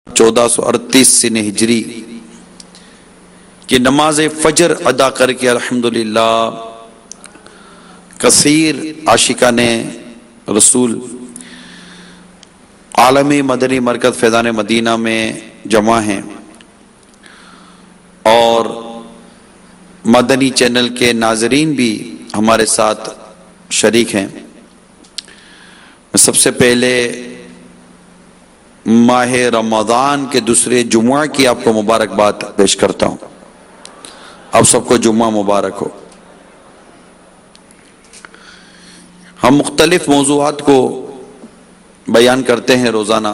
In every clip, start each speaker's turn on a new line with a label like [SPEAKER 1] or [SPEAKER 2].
[SPEAKER 1] 1438 سن ہجری کہ نماز فجر ادا کر کے الحمدللہ کثیر عاشقان رسول عالمی مدنی مرکز فیضان مدینہ میں جمع ہیں اور مدنی چینل کے ناظرین بھی ہمارے ساتھ شریک ہیں۔ میں سب سے پہلے ماہ رمضان کے دوسرے جمعہ کی آپ کو مبارکباد پیش کرتا ہوں۔ آپ سب کو جمعہ مبارک ہو۔ ہم مختلف موضوعات کو بیان کرتے ہیں روزانہ۔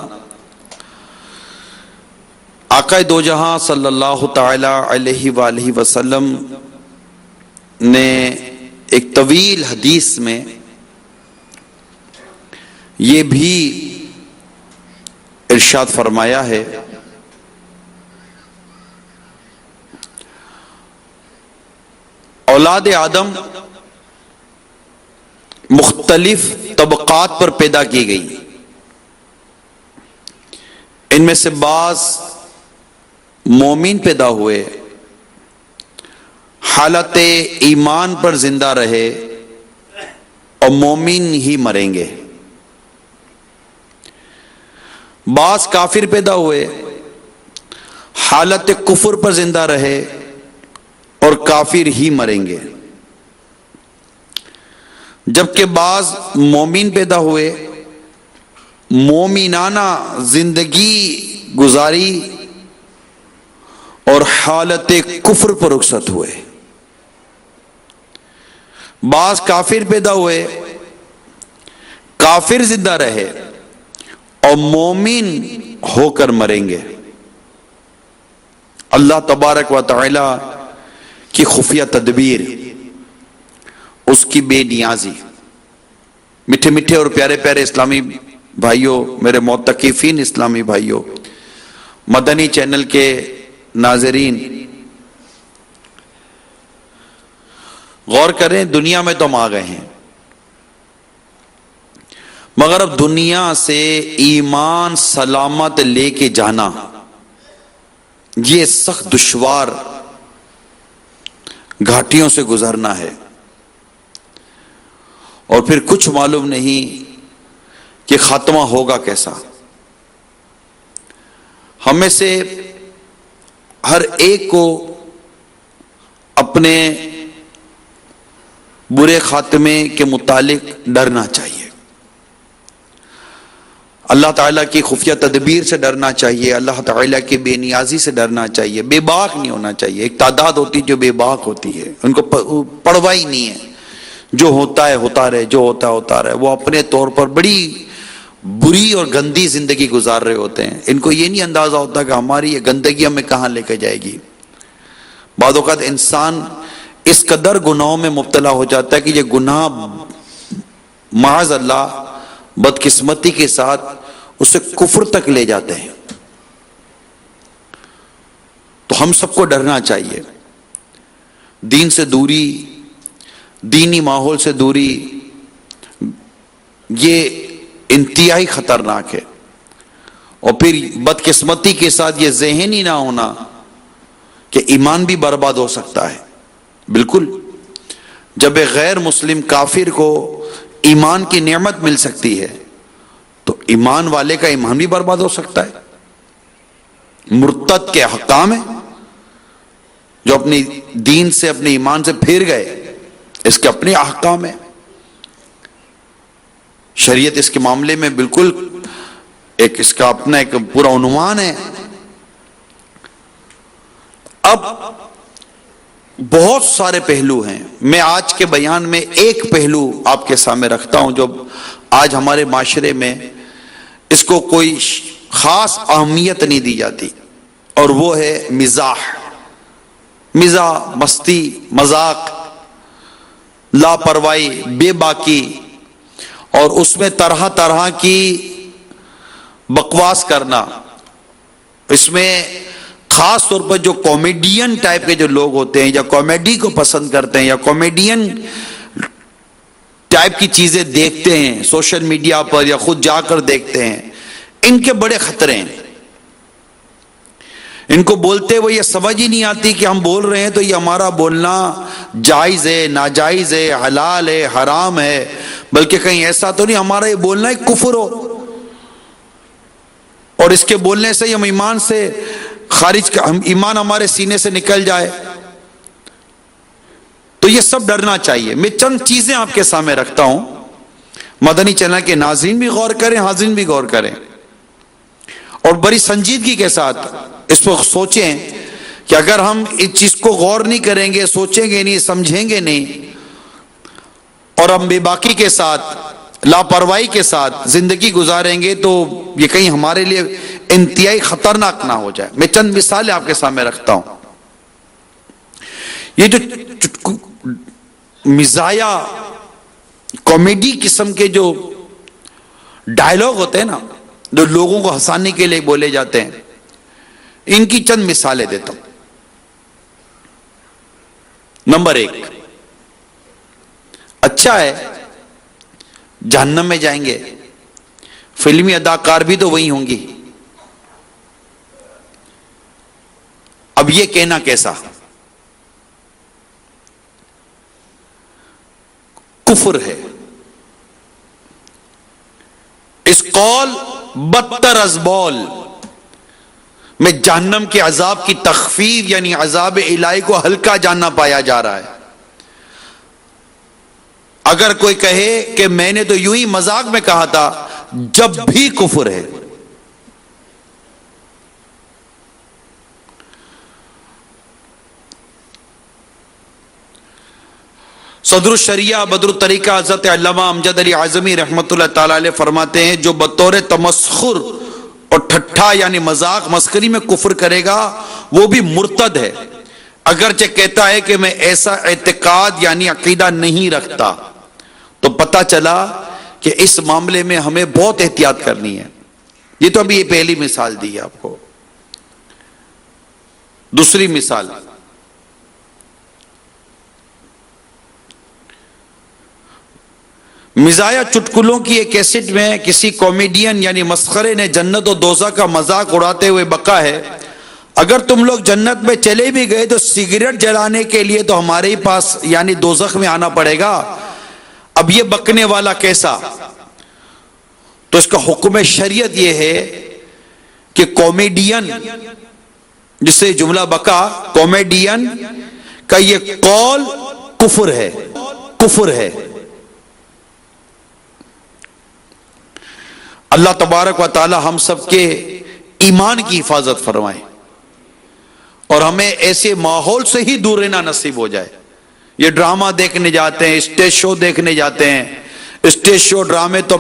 [SPEAKER 1] آقا دو جہاں صلی اللہ تعالی علیہ وآلہ وسلم نے ایک طویل حدیث میں یہ بھی ارشاد فرمایا ہے اولاد آدم مختلف طبقات پر پیدا کی گئی، ان میں سے بعض مومن پیدا ہوئے، حالت ایمان پر زندہ رہے اور مومن ہی مریں گے۔ بعض کافر پیدا ہوئے، حالت کفر پر زندہ رہے اور کافر ہی مریں گے، جبکہ بعض مومن پیدا ہوئے، مومنانہ زندگی گزاری اور حالت کفر پر رخصت ہوئے۔ بعض کافر پیدا ہوئے، کافر زندہ رہے اور مومن ہو کر مریں گے۔ اللہ تبارک و تعالی کی خفیہ تدبیر، اس کی بے نیازی۔ میٹھے میٹھے اور پیارے پیارے اسلامی بھائیوں، میرے معتکفین اسلامی بھائیوں، مدنی چینل کے ناظرین، غور کریں، دنیا میں تو ہم آ گئے ہیں، مگر اب دنیا سے ایمان سلامت لے کے جانا یہ سخت دشوار گھاٹیوں سے گزرنا ہے، اور پھر کچھ معلوم نہیں کہ خاتمہ ہوگا کیسا۔ ہم میں سے ہر ایک کو اپنے برے خاتمے کے متعلق ڈرنا چاہیے، اللہ تعالیٰ کی خفیہ تدبیر سے ڈرنا چاہیے، اللہ تعالیٰ کی بے نیازی سے ڈرنا چاہیے، بے باک نہیں ہونا چاہیے۔ ایک تعداد ہوتی جو بے باک ہوتی ہے، ان کو پرواہ ہی نہیں ہے، جو ہوتا ہے ہوتا رہے، جو ہوتا ہے ہوتا رہے۔ وہ اپنے طور پر بڑی بری اور گندی زندگی گزار رہے ہوتے ہیں، ان کو یہ نہیں اندازہ ہوتا کہ ہماری یہ گندگی ہمیں کہاں لے کے جائے گی۔ بعض اوقات انسان اس قدر گناہوں میں مبتلا ہو جاتا ہے کہ یہ گناہ معاذ اللہ بدقسمتی کے ساتھ اسے کفر تک لے جاتے ہیں۔ تو ہم سب کو ڈرنا چاہیے، دین سے دوری، دینی ماحول سے دوری، یہ انتہائی خطرناک ہے۔ اور پھر بدقسمتی کے ساتھ یہ ذہن ہی نہ ہونا کہ ایمان بھی برباد ہو سکتا ہے۔ بالکل، جب ایک غیر مسلم کافر کو ایمان کی نعمت مل سکتی ہے تو ایمان والے کا ایمان بھی برباد ہو سکتا ہے۔ مرتد کے احکام ہیں، جو اپنی دین سے اپنے ایمان سے پھر گئے، اس کے اپنے احکام ہیں۔ شریعت اس کے معاملے میں بالکل اس کا اپنا ایک پورا عنوان ہے۔ اب بہت سارے پہلو ہیں، میں آج کے بیان میں ایک پہلو آپ کے سامنے رکھتا ہوں جو آج ہمارے معاشرے میں اس کو کوئی خاص اہمیت نہیں دی جاتی، اور وہ ہے مزاح، مستی، مذاق، لاپرواہی، بے باکی، اور اس میں طرح طرح کی بکواس کرنا۔ اس میں خاص طور پر جو کامیڈین ٹائپ کے جو لوگ ہوتے ہیں، یا کامیڈی کو پسند کرتے ہیں، یا کامیڈین ٹائپ کی چیزیں دیکھتے ہیں سوشل میڈیا پر یا خود جا کر دیکھتے ہیں، ان کے بڑے خطرے ہیں۔ ان کو بولتے وہ یہ سمجھ ہی نہیں آتی کہ ہم بول رہے ہیں تو یہ ہمارا بولنا جائز ہے، ناجائز ہے، حلال ہے، حرام ہے، بلکہ کہیں ایسا تو نہیں ہمارا یہ بولنا ایک کفر ہو اور اس کے بولنے سے ہم ایمان سے خارج، ایمان ہمارے سینے سے نکل جائے. تو یہ سب ڈرنا چاہیے. میں چند چیزیں آپ کے سامنے رکھتا ہوں، مدنی چینل کے ناظرین بھی غور کریں، حاضرین بھی غور کریں، اور بڑی سنجیدگی کے ساتھ اس پر سوچیں کہ اگر ہم اس چیز کو غور نہیں کریں گے، سوچیں گے نہیں، سمجھیں گے نہیں، اور ہم بے باکی کے ساتھ، لاپرواہی کے ساتھ زندگی گزاریں گے تو یہ کہیں ہمارے لیے انتہائی خطرناک نہ ہو جائے. میں چند مثالیں آپ کے سامنے رکھتا ہوں. یہ جو مزایا کامیڈی قسم کے جو ڈائلاگ ہوتے ہیں نا، جو لوگوں کو ہنسانے کے لیے بولے جاتے ہیں، ان کی چند مثالیں دیتا ہوں. نمبر 1، اچھا ہے جہنم میں جائیں گے، فلمی اداکار بھی تو وہی ہوں گی. اب یہ کہنا کیسا؟ کفر ہے. اس قول بدتر از بول میں جہنم کے عذاب کی تخفیف یعنی عذاب الہی کو ہلکا جاننا پایا جا رہا ہے. اگر کوئی کہے کہ میں نے تو یوں ہی مذاق میں کہا تھا، جب بھی کفر ہے. صدر الشریعہ بدر الطریقہ حضرت علامہ امجد علی اعظمی رحمۃ اللہ تعالی علیہ فرماتے ہیں، جو بطور تمسخر اور ٹھٹھا یعنی مذاق مسخری میں کفر کرے گا وہ بھی مرتد ہے، اگرچہ کہتا ہے کہ میں ایسا اعتقاد یعنی عقیدہ نہیں رکھتا. تو پتہ چلا کہ اس معاملے میں ہمیں بہت احتیاط کرنی ہے. یہ تو ابھی یہ پہلی مثال دی ہے آپ کو. دوسری مثال، مزایا چٹکلوں کی ایک کیسٹ میں کسی کامیڈین یعنی مسخرے نے جنت و دوزخ کا مذاق اڑاتے ہوئے بکا ہے، اگر تم لوگ جنت میں چلے بھی گئے تو سگریٹ جلانے کے لیے تو ہمارے ہی پاس یعنی دوزخ میں آنا پڑے گا. اب یہ بکنے والا کیسا؟ تو اس کا حکم شریعت یہ ہے کہ کامیڈین جسے جملہ بکا، کامیڈین کا یہ قول کفر ہے، کفر ہے. اللہ تبارک و تعالی ہم سب کے ایمان کی حفاظت فرمائے اور ہمیں ایسے ماحول سے ہی دور رہنا نصیب ہو جائے. یہ ڈرامہ دیکھنے جاتے ہیں، اسٹیج شو دیکھنے جاتے ہیں، اسٹیج شو ڈرامے تو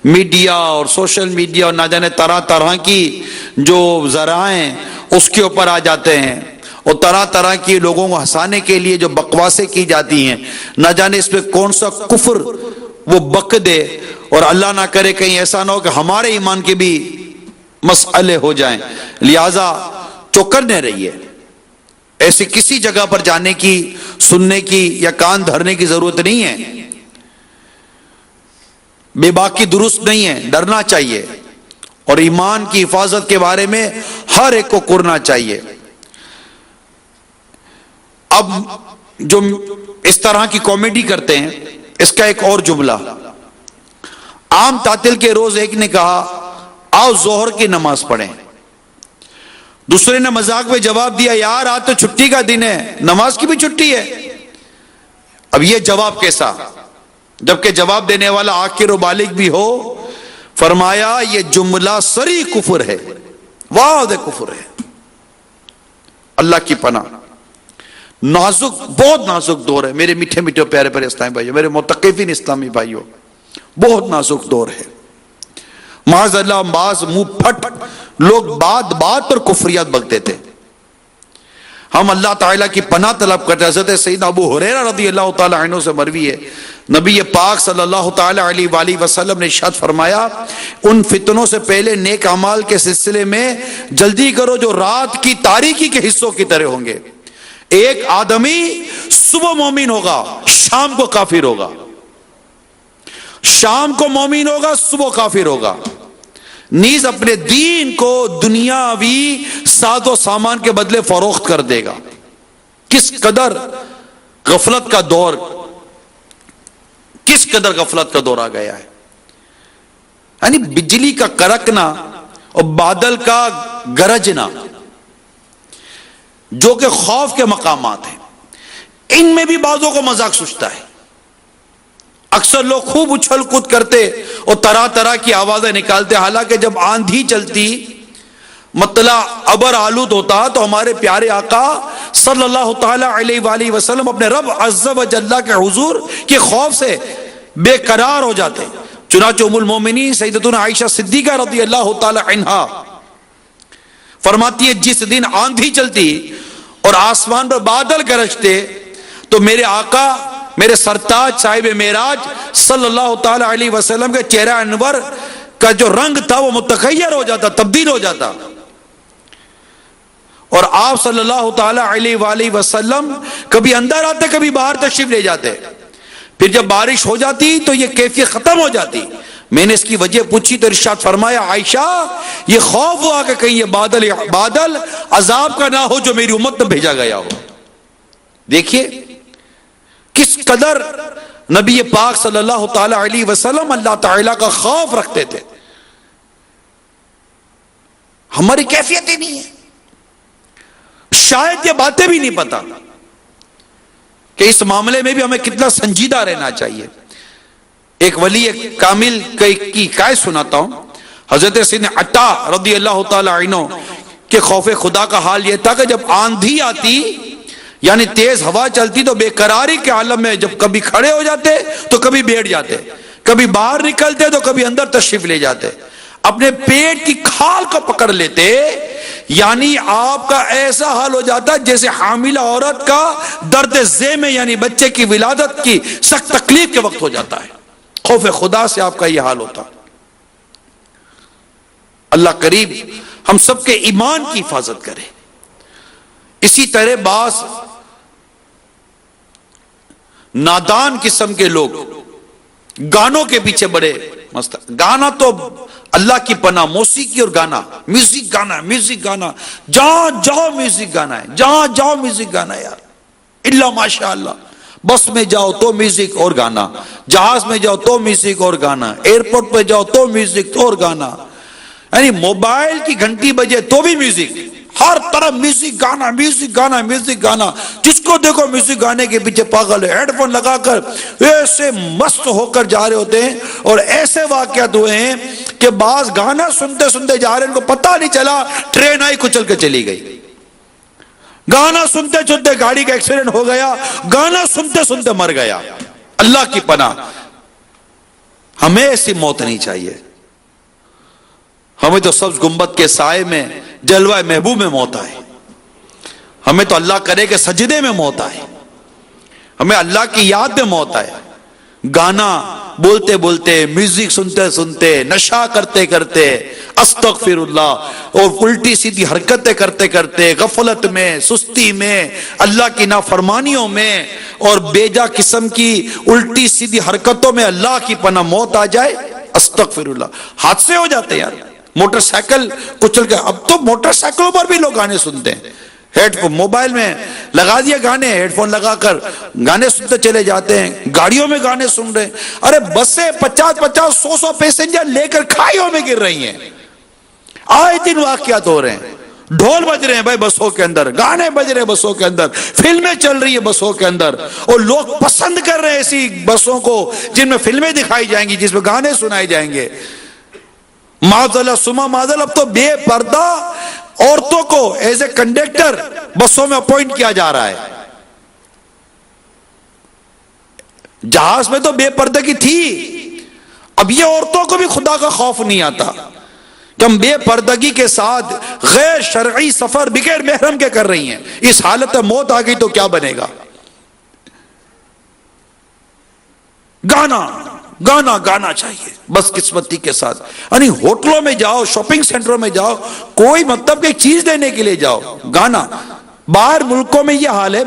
[SPEAKER 1] میڈیا اور سوشل میڈیا اور نہ جانے طرح طرح کی جو ذرائع اس کے اوپر آ جاتے ہیں، اور طرح طرح کی لوگوں کو ہنسانے کے لیے جو بکواسیں کی جاتی ہیں، نہ جانے اس میں کون سا کفر وہ بک دے، اور اللہ نہ کرے کہیں ایسا نہ ہو کہ ہمارے ایمان کے بھی مسئلے ہو جائیں. لہذا چوکنے رہیے، ایسی کسی جگہ پر جانے کی، سننے کی یا کان دھرنے کی ضرورت نہیں ہے. بے باکی درست نہیں ہے، ڈرنا چاہیے اور ایمان کی حفاظت کے بارے میں ہر ایک کو کرنا چاہیے. اب جو اس طرح کی کامیڈی کرتے ہیں، اس کا ایک اور جملہ، عام تعطیل کے روز ایک نے کہا آؤ ظہر کی نماز پڑھیں، دوسرے نے مذاق میں جواب دیا یار آج تو چھٹی کا دن ہے، نماز کی بھی چھٹی ہے. اب یہ جواب کیسا؟ جبکہ جواب دینے والا عاقل و بالغ بھی ہو. فرمایا یہ جملہ صریح کفر ہے، واضح کفر ہے. اللہ کی پناہ. نازک، بہت نازک دور ہے میرے میٹھے میٹھے پیارے پیارے اسلامی بھائیوں، میرے متقفین اسلامی بھائیوں، بہت نازک دور ہے. معاذ اللہ بعض منہ پھٹ لوگ بات بات پر کفریات بکتے تھے. ہم اللہ تعالیٰ کی پناہ طلب کرتے ہیں. حضرت سیدنا ابو ہریرہ رضی اللہ تعالیٰ عنہ سے مروی ہے، نبی پاک صلی اللہ تعالیٰ علیہ وآلہ وسلم نے ارشاد فرمایا ان فتنوں سے پہلے نیک اعمال کے سلسلے میں جلدی کرو جو رات کی تاریکی کے حصوں کی طرح ہوں گے. ایک آدمی صبح مومن ہوگا، شام کو کافر ہوگا، شام کو مومن ہوگا، صبح کافر ہوگا. نیز اپنے دین کو دنیاوی ساز و سامان کے بدلے فروخت کر دے گا. کس قدر غفلت کا دور، کس قدر غفلت کا دور آ گیا ہے. یعنی بجلی کا کڑکنا اور بادل کا گرجنا جو کہ خوف کے مقامات ہیں، ان میں بھی بعضوں کو مذاق سوچتا ہے. اکثر لوگ خوب اچھل کود کرتے اور طرح طرح کی آوازیں نکالتے، حالانکہ جب آندھی چلتی، مطلع ابر آلود ہوتا، تو ہمارے پیارے آقا صلی اللہ تعالی علیہ وآلہ وسلم اپنے رب عز و جل کے حضور کے خوف سے بے قرار ہو جاتے. چنانچہ ام المومنین سیدتنا عائشہ صدیقہ رضی اللہ تعالی عنہا فرماتی ہے، جس دن آندھی چلتی اور آسمان پر بادل گرجتے تو میرے آقا، میرے سرتاج صاحب معراج صلی اللہ تعالی علیہ وسلم کے چہرہ انور کا جو رنگ تھا وہ متغیر ہو جاتا، تبدیل ہو جاتا، اور آپ صلی اللہ تعالی علیہ وآلہ وسلم کبھی اندر آتے، کبھی باہر تشریف لے جاتے. پھر جب بارش ہو جاتی تو یہ کیفیت ختم ہو جاتی. میں نے اس کی وجہ پوچھی تو ارشاد فرمایا، عائشہ یہ خوف ہوا کہ کہیں یہ بادل عذاب کا نہ ہو جو میری امت میں بھیجا گیا ہو. دیکھیے کس قدر نبی پاک صلی اللہ تعالی علیہ وسلم اللہ تعالی کا خوف رکھتے تھے. ہماری کیفیت ہی نہیں ہے، شاید یہ باتیں بھی نہیں پتا کہ اس معاملے میں بھی ہمیں کتنا سنجیدہ رہنا چاہیے. ایک ولی کامل کی حکایت سناتا ہوں. حضرت سیدنا عطا رضی اللہ تعالی عنہ کے خوف خدا کا حال یہ تھا کہ جب آندھی آتی یعنی تیز ہوا چلتی تو بے قراری کے عالم میں جب کبھی کھڑے ہو جاتے تو کبھی بیٹھ جاتے، کبھی باہر نکلتے تو کبھی اندر تشریف لے جاتے، اپنے پیٹ کی کھال کو پکڑ لیتے. یعنی آپ کا ایسا حال ہو جاتا جیسے حاملہ عورت کا درد ذہ میں یعنی بچے کی ولادت کی سخت تکلیف کے وقت ہو جاتا ہے. خوف خدا سے آپ کا یہ حال ہوتا. اللہ قریب ہم سب کے ایمان کی حفاظت کرے. اسی طرح بعض نادان قسم کے لوگ گانوں کے پیچھے بڑے مست. گانا تو اللہ کی پناہ، موسیقی اور گانا، میوزک گانا، میوزک گانا، جہاں جاؤ میوزک گانا ہے، جہاں جاؤ میوزک گانا ہے یار. اللہ ماشاء اللہ، بس میں جاؤ تو میوزک اور گانا، جہاز میں جاؤ تو میوزک اور گانا، ایئرپورٹ پہ جاؤ تو میوزک اور گانا، یعنی موبائل کی گھنٹی بجے تو بھی میوزک، ہر طرف میوزک گانا، میوزک گانا، میوزک گانا. جس کو دیکھو میوزک گانے کے پیچھے پاگل ہے. ہیڈ فون لگا کر ایسے مست ہو کر جا رہے ہوتے ہیں. اور ایسے واقعات ہوئے ہیں کہ بعض گانا سنتے سنتے جا رہے ہیں، ان کو پتہ نہیں چلا ٹرین آئی کچل کے چلی گئی. گانا سنتے سنتے گاڑی کا ایکسیڈنٹ ہو گیا، گانا سنتے سنتے مر گیا. اللہ کی پناہ، ہمیں ایسی موت نہیں چاہیے. ہمیں تو سبز گنبد کے سائے میں جلوہ محبوب میں موت آئے. ہمیں تو اللہ کرے کہ سجدے میں موت آئے، ہمیں اللہ کی یاد میں موت آئے. گانا بولتے بولتے، میوزک سنتے سنتے، نشہ کرتے کرتے، استغفر اللہ، اور الٹی سیدھی حرکتیں کرتے کرتے، غفلت میں، سستی میں، اللہ کی نافرمانیوں میں اور بیجا قسم کی الٹی سیدھی حرکتوں میں اللہ کی پناہ موت آ جائے. استغفر اللہ. حادثے ہو جاتے یار، موٹر سائیکل کچل کے. اب تو موٹر سائیکلوں پر بھی لوگ گانے سنتے ہیں. ہیڈ فون موبائل میں لگا دیا گانے، ہیڈ فون لگا کر گانے سنتے چلے جاتے ہیں. گاڑیوں میں گانے سن رہے ہیں. ارے بسیں 50-50 100 پیسنجر لے کر کھائیوں میں گر رہی ہیں. آئے دن واقعات ہو رہے ہیں. ڈھول بج رہے ہیں بھائی بسوں کے اندر، گانے بج رہے ہیں بسوں کے اندر، فلمیں چل رہی ہیں بسوں کے اندر، اور لوگ پسند کر رہے ہیں ایسی بسوں کو جن میں فلمیں دکھائی جائیں گی، جس میں گانے سنائے جائیں گے. معذاللہ سما معذاللہ، اب تو بے پردہ عورتوں کو ایز اے کنڈکٹر بسوں میں اپوائنٹ کیا جا رہا ہے. جہاز میں تو بے پردگی تھی، اب یہ عورتوں کو بھی خدا کا خوف نہیں آتا کہ ہم بے پردگی کے ساتھ غیر شرعی سفر بغیر محرم کے کر رہی ہیں. اس حالت میں موت آ گئی تو کیا بنے گا؟ گانا گانا گانا چاہیے بس قسمتی کے ساتھ. یعنی ہوٹلوں میں جاؤ، شاپنگ سینٹروں میں جاؤ، کوئی مطلب کہ چیز لینے کے لیے جاؤ، گانا.
[SPEAKER 2] باہر ملکوں میں یہ حال ہے،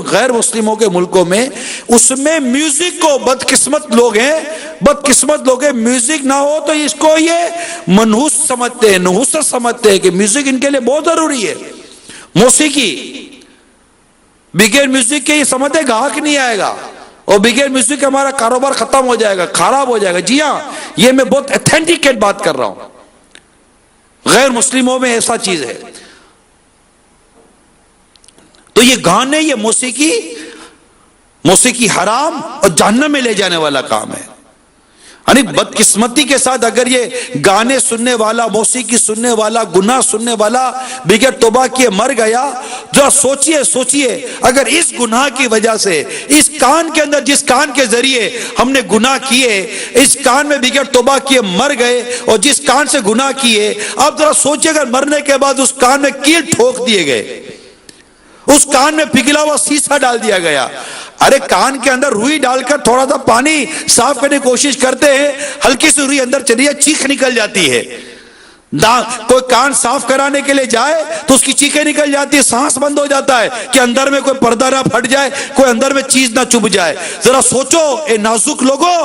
[SPEAKER 2] غیر مسلموں کے ملکوں میں، اس میں میوزک کو بدقسمت لوگ ہیں، میوزک نہ ہو تو اس کو یہ منحوس سمجھتے ہیں، نحوست سمجھتے ہیں کہ میوزک ان کے لیے بہت ضروری ہے۔ موسیقی بغیر میوزک کے یہ سمجھتے گاہک نہیں آئے گا، اور بغیر میوزک کے ہمارا کاروبار ختم ہو جائے گا، خراب ہو جائے گا۔ جی ہاں، یہ میں بہت ایتھینٹیکیٹ بات کر رہا ہوں، غیر مسلموں میں ایسا چیز ہے۔ تو یہ گانے، یہ موسیقی حرام اور جہنم میں لے جانے والا کام ہے۔ یعنی بدقسمتی کے ساتھ اگر یہ گانے سننے والا، موسیقی سننے والا، گناہ سننے والا بغیر توبہ کیے مر گیا، ذرا سوچئے اگر اس گناہ کی وجہ سے، اس کان کے اندر جس کان کے ذریعے ہم نے گناہ کیے، اس کان میں بغیر توبہ کیے مر گئے، اور جس کان سے گناہ کیے، اب ذرا سوچئے اگر مرنے کے بعد اس کان میں کیل ٹھوک دیے گئے، اس کان میں پگھلا ہوا سیسا ڈال دیا گیا۔ ارے کان کے اندر روئی ڈال کر تھوڑا سا پانی صاف کرنے کی کوشش کرتے ہیں، ہلکی سی روئی اندر چلی جائے، چیخ نکل جاتی ہے۔ کوئی کان صاف کرانے کے لیے جائے تو اس کی چیخیں نکل جاتی ہے، سانس بند ہو جاتا ہے کہ اندر میں کوئی پردہ نہ پھٹ جائے، کوئی اندر میں چیز نہ چبھ جائے۔ ذرا سوچو اے نازک لوگوں،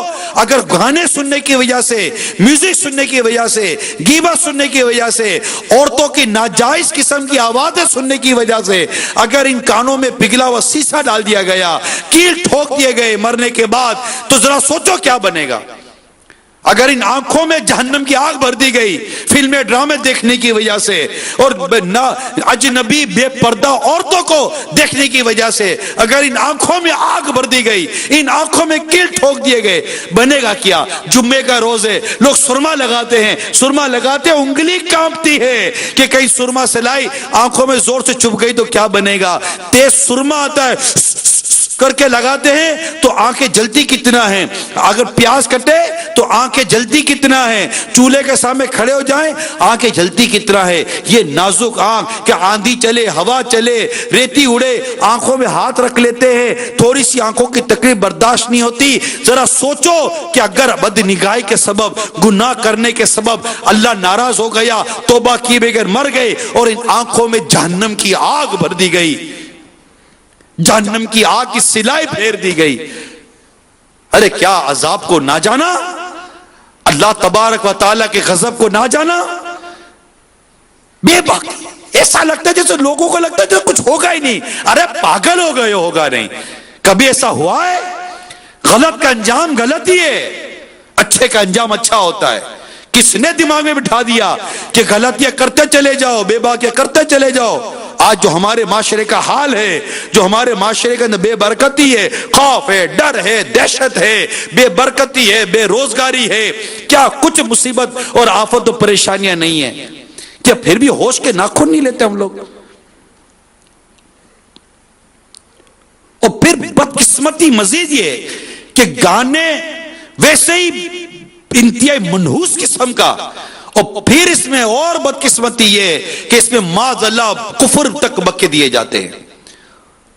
[SPEAKER 2] اگر گانے سننے کی وجہ سے، میوزک سننے کی وجہ سے، غیبت سننے کی وجہ سے، عورتوں کی ناجائز قسم کی آوازیں سننے کی وجہ سے اگر ان کانوں میں پگھلا ہوا سیسا ڈال دیا گیا، کیل ٹھوک دیے گئے مرنے کے بعد، تو ذرا سوچو کیا بنے گا۔ اگر ان آنکھوں میں جہنم کی آگ بھر دی گئی فلمیں ڈرامے دیکھنے کی وجہ سے، اور اجنبی بے پردہ عورتوں کو دیکھنے کی وجہ سے اگر ان آنکھوں میں آگ بھر دی گئی، ان آنکھوں میں کیل ٹھوک دیے گئے، بنے گا کیا؟ جمعے کا روز ہے، لوگ سرما لگاتے ہیں، سرما لگاتے انگلی کانپتی ہے کہ کہیں سرما سے لائی آنکھوں میں زور سے چبھ گئی تو کیا بنے گا۔ تیز سرما آتا ہے کر کے لگاتے ہیں تو آنکھیں جلتی کتنا ہیں، اگر پیاز کٹے تو آنکھیں جلتی کتنا ہیں، چولہے کے سامنے کھڑے ہو جائیں آنکھیں جلتی کتنا ہے۔ یہ نازک آنکھ کہ آندھی چلے، ہوا چلے، ریتی اڑے، آنکھوں میں ہاتھ رکھ لیتے ہیں، تھوڑی سی آنکھوں کی تکلیف برداشت نہیں ہوتی۔ ذرا سوچو کہ اگر بدنگاہی کے سبب، گناہ کرنے کے سبب اللہ ناراض ہو گیا، توبہ کیے بغیر مر گئے اور ان آنکھوں میں جہنم کی آگ بھر دی گئی، جہنم کی آگ کی سلائی پھیر دی گئی، ارے کیا عذاب کو نہ جانا، اللہ تبارک و تعالیٰ کے غضب کو نہ جانا۔ بے باکی ایسا لگتا ہے جیسے لوگوں کو لگتا ہے جیسے کچھ ہوگا ہی نہیں، ارے پاگل ہو گئے، ہوگا نہیں، کبھی ایسا ہوا ہے؟ غلط کا انجام غلط ہی ہے، اچھے کا انجام اچھا ہوتا ہے۔ کس نے دماغ میں بٹھا دیا کہ غلطیاں کرتے چلے جاؤ، بے باکیاں کرتے چلے جاؤ؟ آج جو ہمارے معاشرے کا حال ہے، جو ہمارے معاشرے کے اندر بے برکتی ہے، خوف ہے، ڈر ہے، دہشت ہے، بے برکتی ہے، بے روزگاری ہے، کیا کچھ مصیبت اور آفت و پریشانیاں نہیں ہیں؟ کیا پھر بھی ہوش کے ناخن نہیں لیتے ہم لوگ؟ اور پھر بدقسمتی مزید یہ کہ گانے ویسے ہی انتہائی منحوس قسم کا، اور پھر اس میں اور بدقسمتی یہ کہ اس میں معاذ اللہ کفر تک بکے دیے جاتے ہیں۔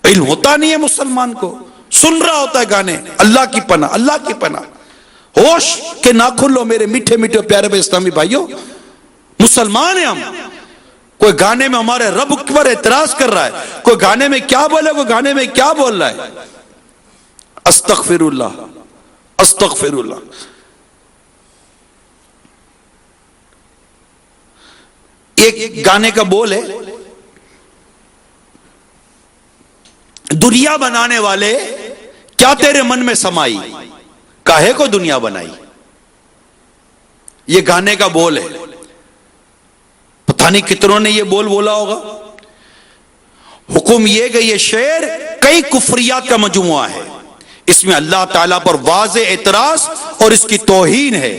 [SPEAKER 2] علم ہوتا نہیں ہے مسلمان کو، سن رہا ہوتا ہے گانے۔ اللہ کی پناہ، اللہ کی پناہ، ہوش کے ناخن لو میرے میٹھے میٹھے پیارے بھائی اسلامی بھائیوں۔ مسلمان ہیں ہم، کوئی گانے میں ہمارے رب پر اعتراض کر رہا ہے، کوئی گانے میں کیا بولے، کوئی گانے میں کیا بول رہا ہے، استغفر اللہ، استغفر اللہ۔ ایک گانے کا بول ہے، دنیا بنانے والے کیا تیرے من میں سمائی، کاہے کو دنیا بنائی۔ یہ گانے کا بول ہے، پتہ نہیں کتنوں نے یہ بول بولا ہوگا۔ حکم یہ کہ یہ شعر کئی کفریات کا مجموعہ ہے، اس میں اللہ تعالیٰ پر واضح اعتراض اور اس کی توہین ہے۔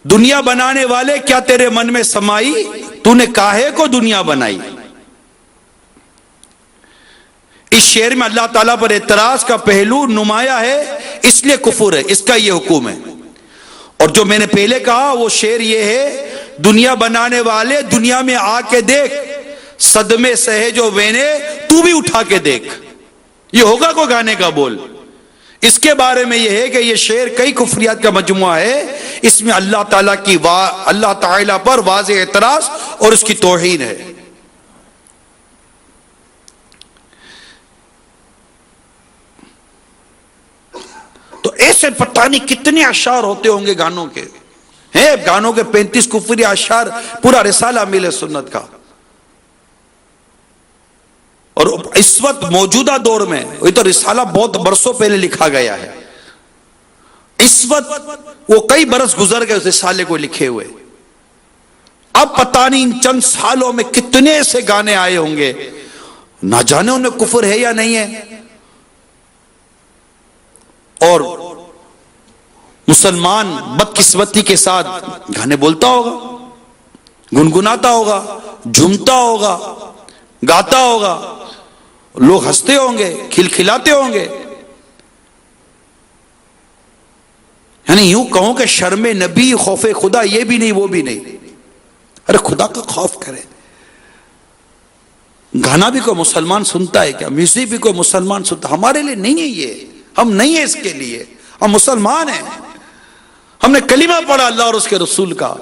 [SPEAKER 2] دنیا بنانے والے کیا تیرے من میں سمائی، تو نے کاہے کو دنیا بنائی۔ اس شعر میں اللہ تعالیٰ پر اعتراض کا پہلو نمایاں ہے، اس لیے کفر ہے، اس کا یہ حکم ہے۔ اور جو میں نے پہلے کہا وہ شعر یہ ہے، دنیا بنانے والے دنیا میں آ کے دیکھ، صدمے سہے جو وینے تو بھی اٹھا کے دیکھ۔ یہ ہوگا کوئی گانے کا بول؟ اس کے بارے میں یہ ہے کہ یہ شعر کئی کفریات کا مجموعہ ہے، اس میں اللہ تعالیٰ پر واضح اعتراض اور اس کی توہین ہے۔ تو ایسے پتہ نہیں کتنے اشعار ہوتے ہوں گے گانوں کے، ہیں گانوں کے 35 کفری اشعار، پورا رسالہ مل سنت کا۔ اور اس وقت موجودہ دور میں، یہ تو رسالہ بہت برسوں پہلے لکھا گیا ہے، اس وقت وہ کئی برس گزر گئے اس رسالے کو لکھے ہوئے، اب پتہ نہیں ان چند سالوں میں کتنے ایسے گانے آئے ہوں گے، نہ جانے ان میں کفر ہے یا نہیں ہے۔ اور مسلمان بدقسمتی کے ساتھ گانے بولتا ہوگا، گنگناتا ہوگا، جھومتا ہوگا، گاتا ہوگا، لوگ ہنستے ہوں گے، کھلکھلاتے ہوں گے، یعنی یوں کہوں کہ شرم نبی خوف خدا یہ بھی نہیں وہ بھی نہیں۔ ارے خدا کا خوف کرے، گانا بھی کوئی مسلمان سنتا ہے کیا؟ میوزک بھی کوئی مسلمان سنتا؟ ہمارے لیے نہیں ہے یہ، ہم نہیں ہیں اس کے لیے، ہم مسلمان ہیں، ہم نے کلمہ پڑھا اللہ اور اس کے رسول کا،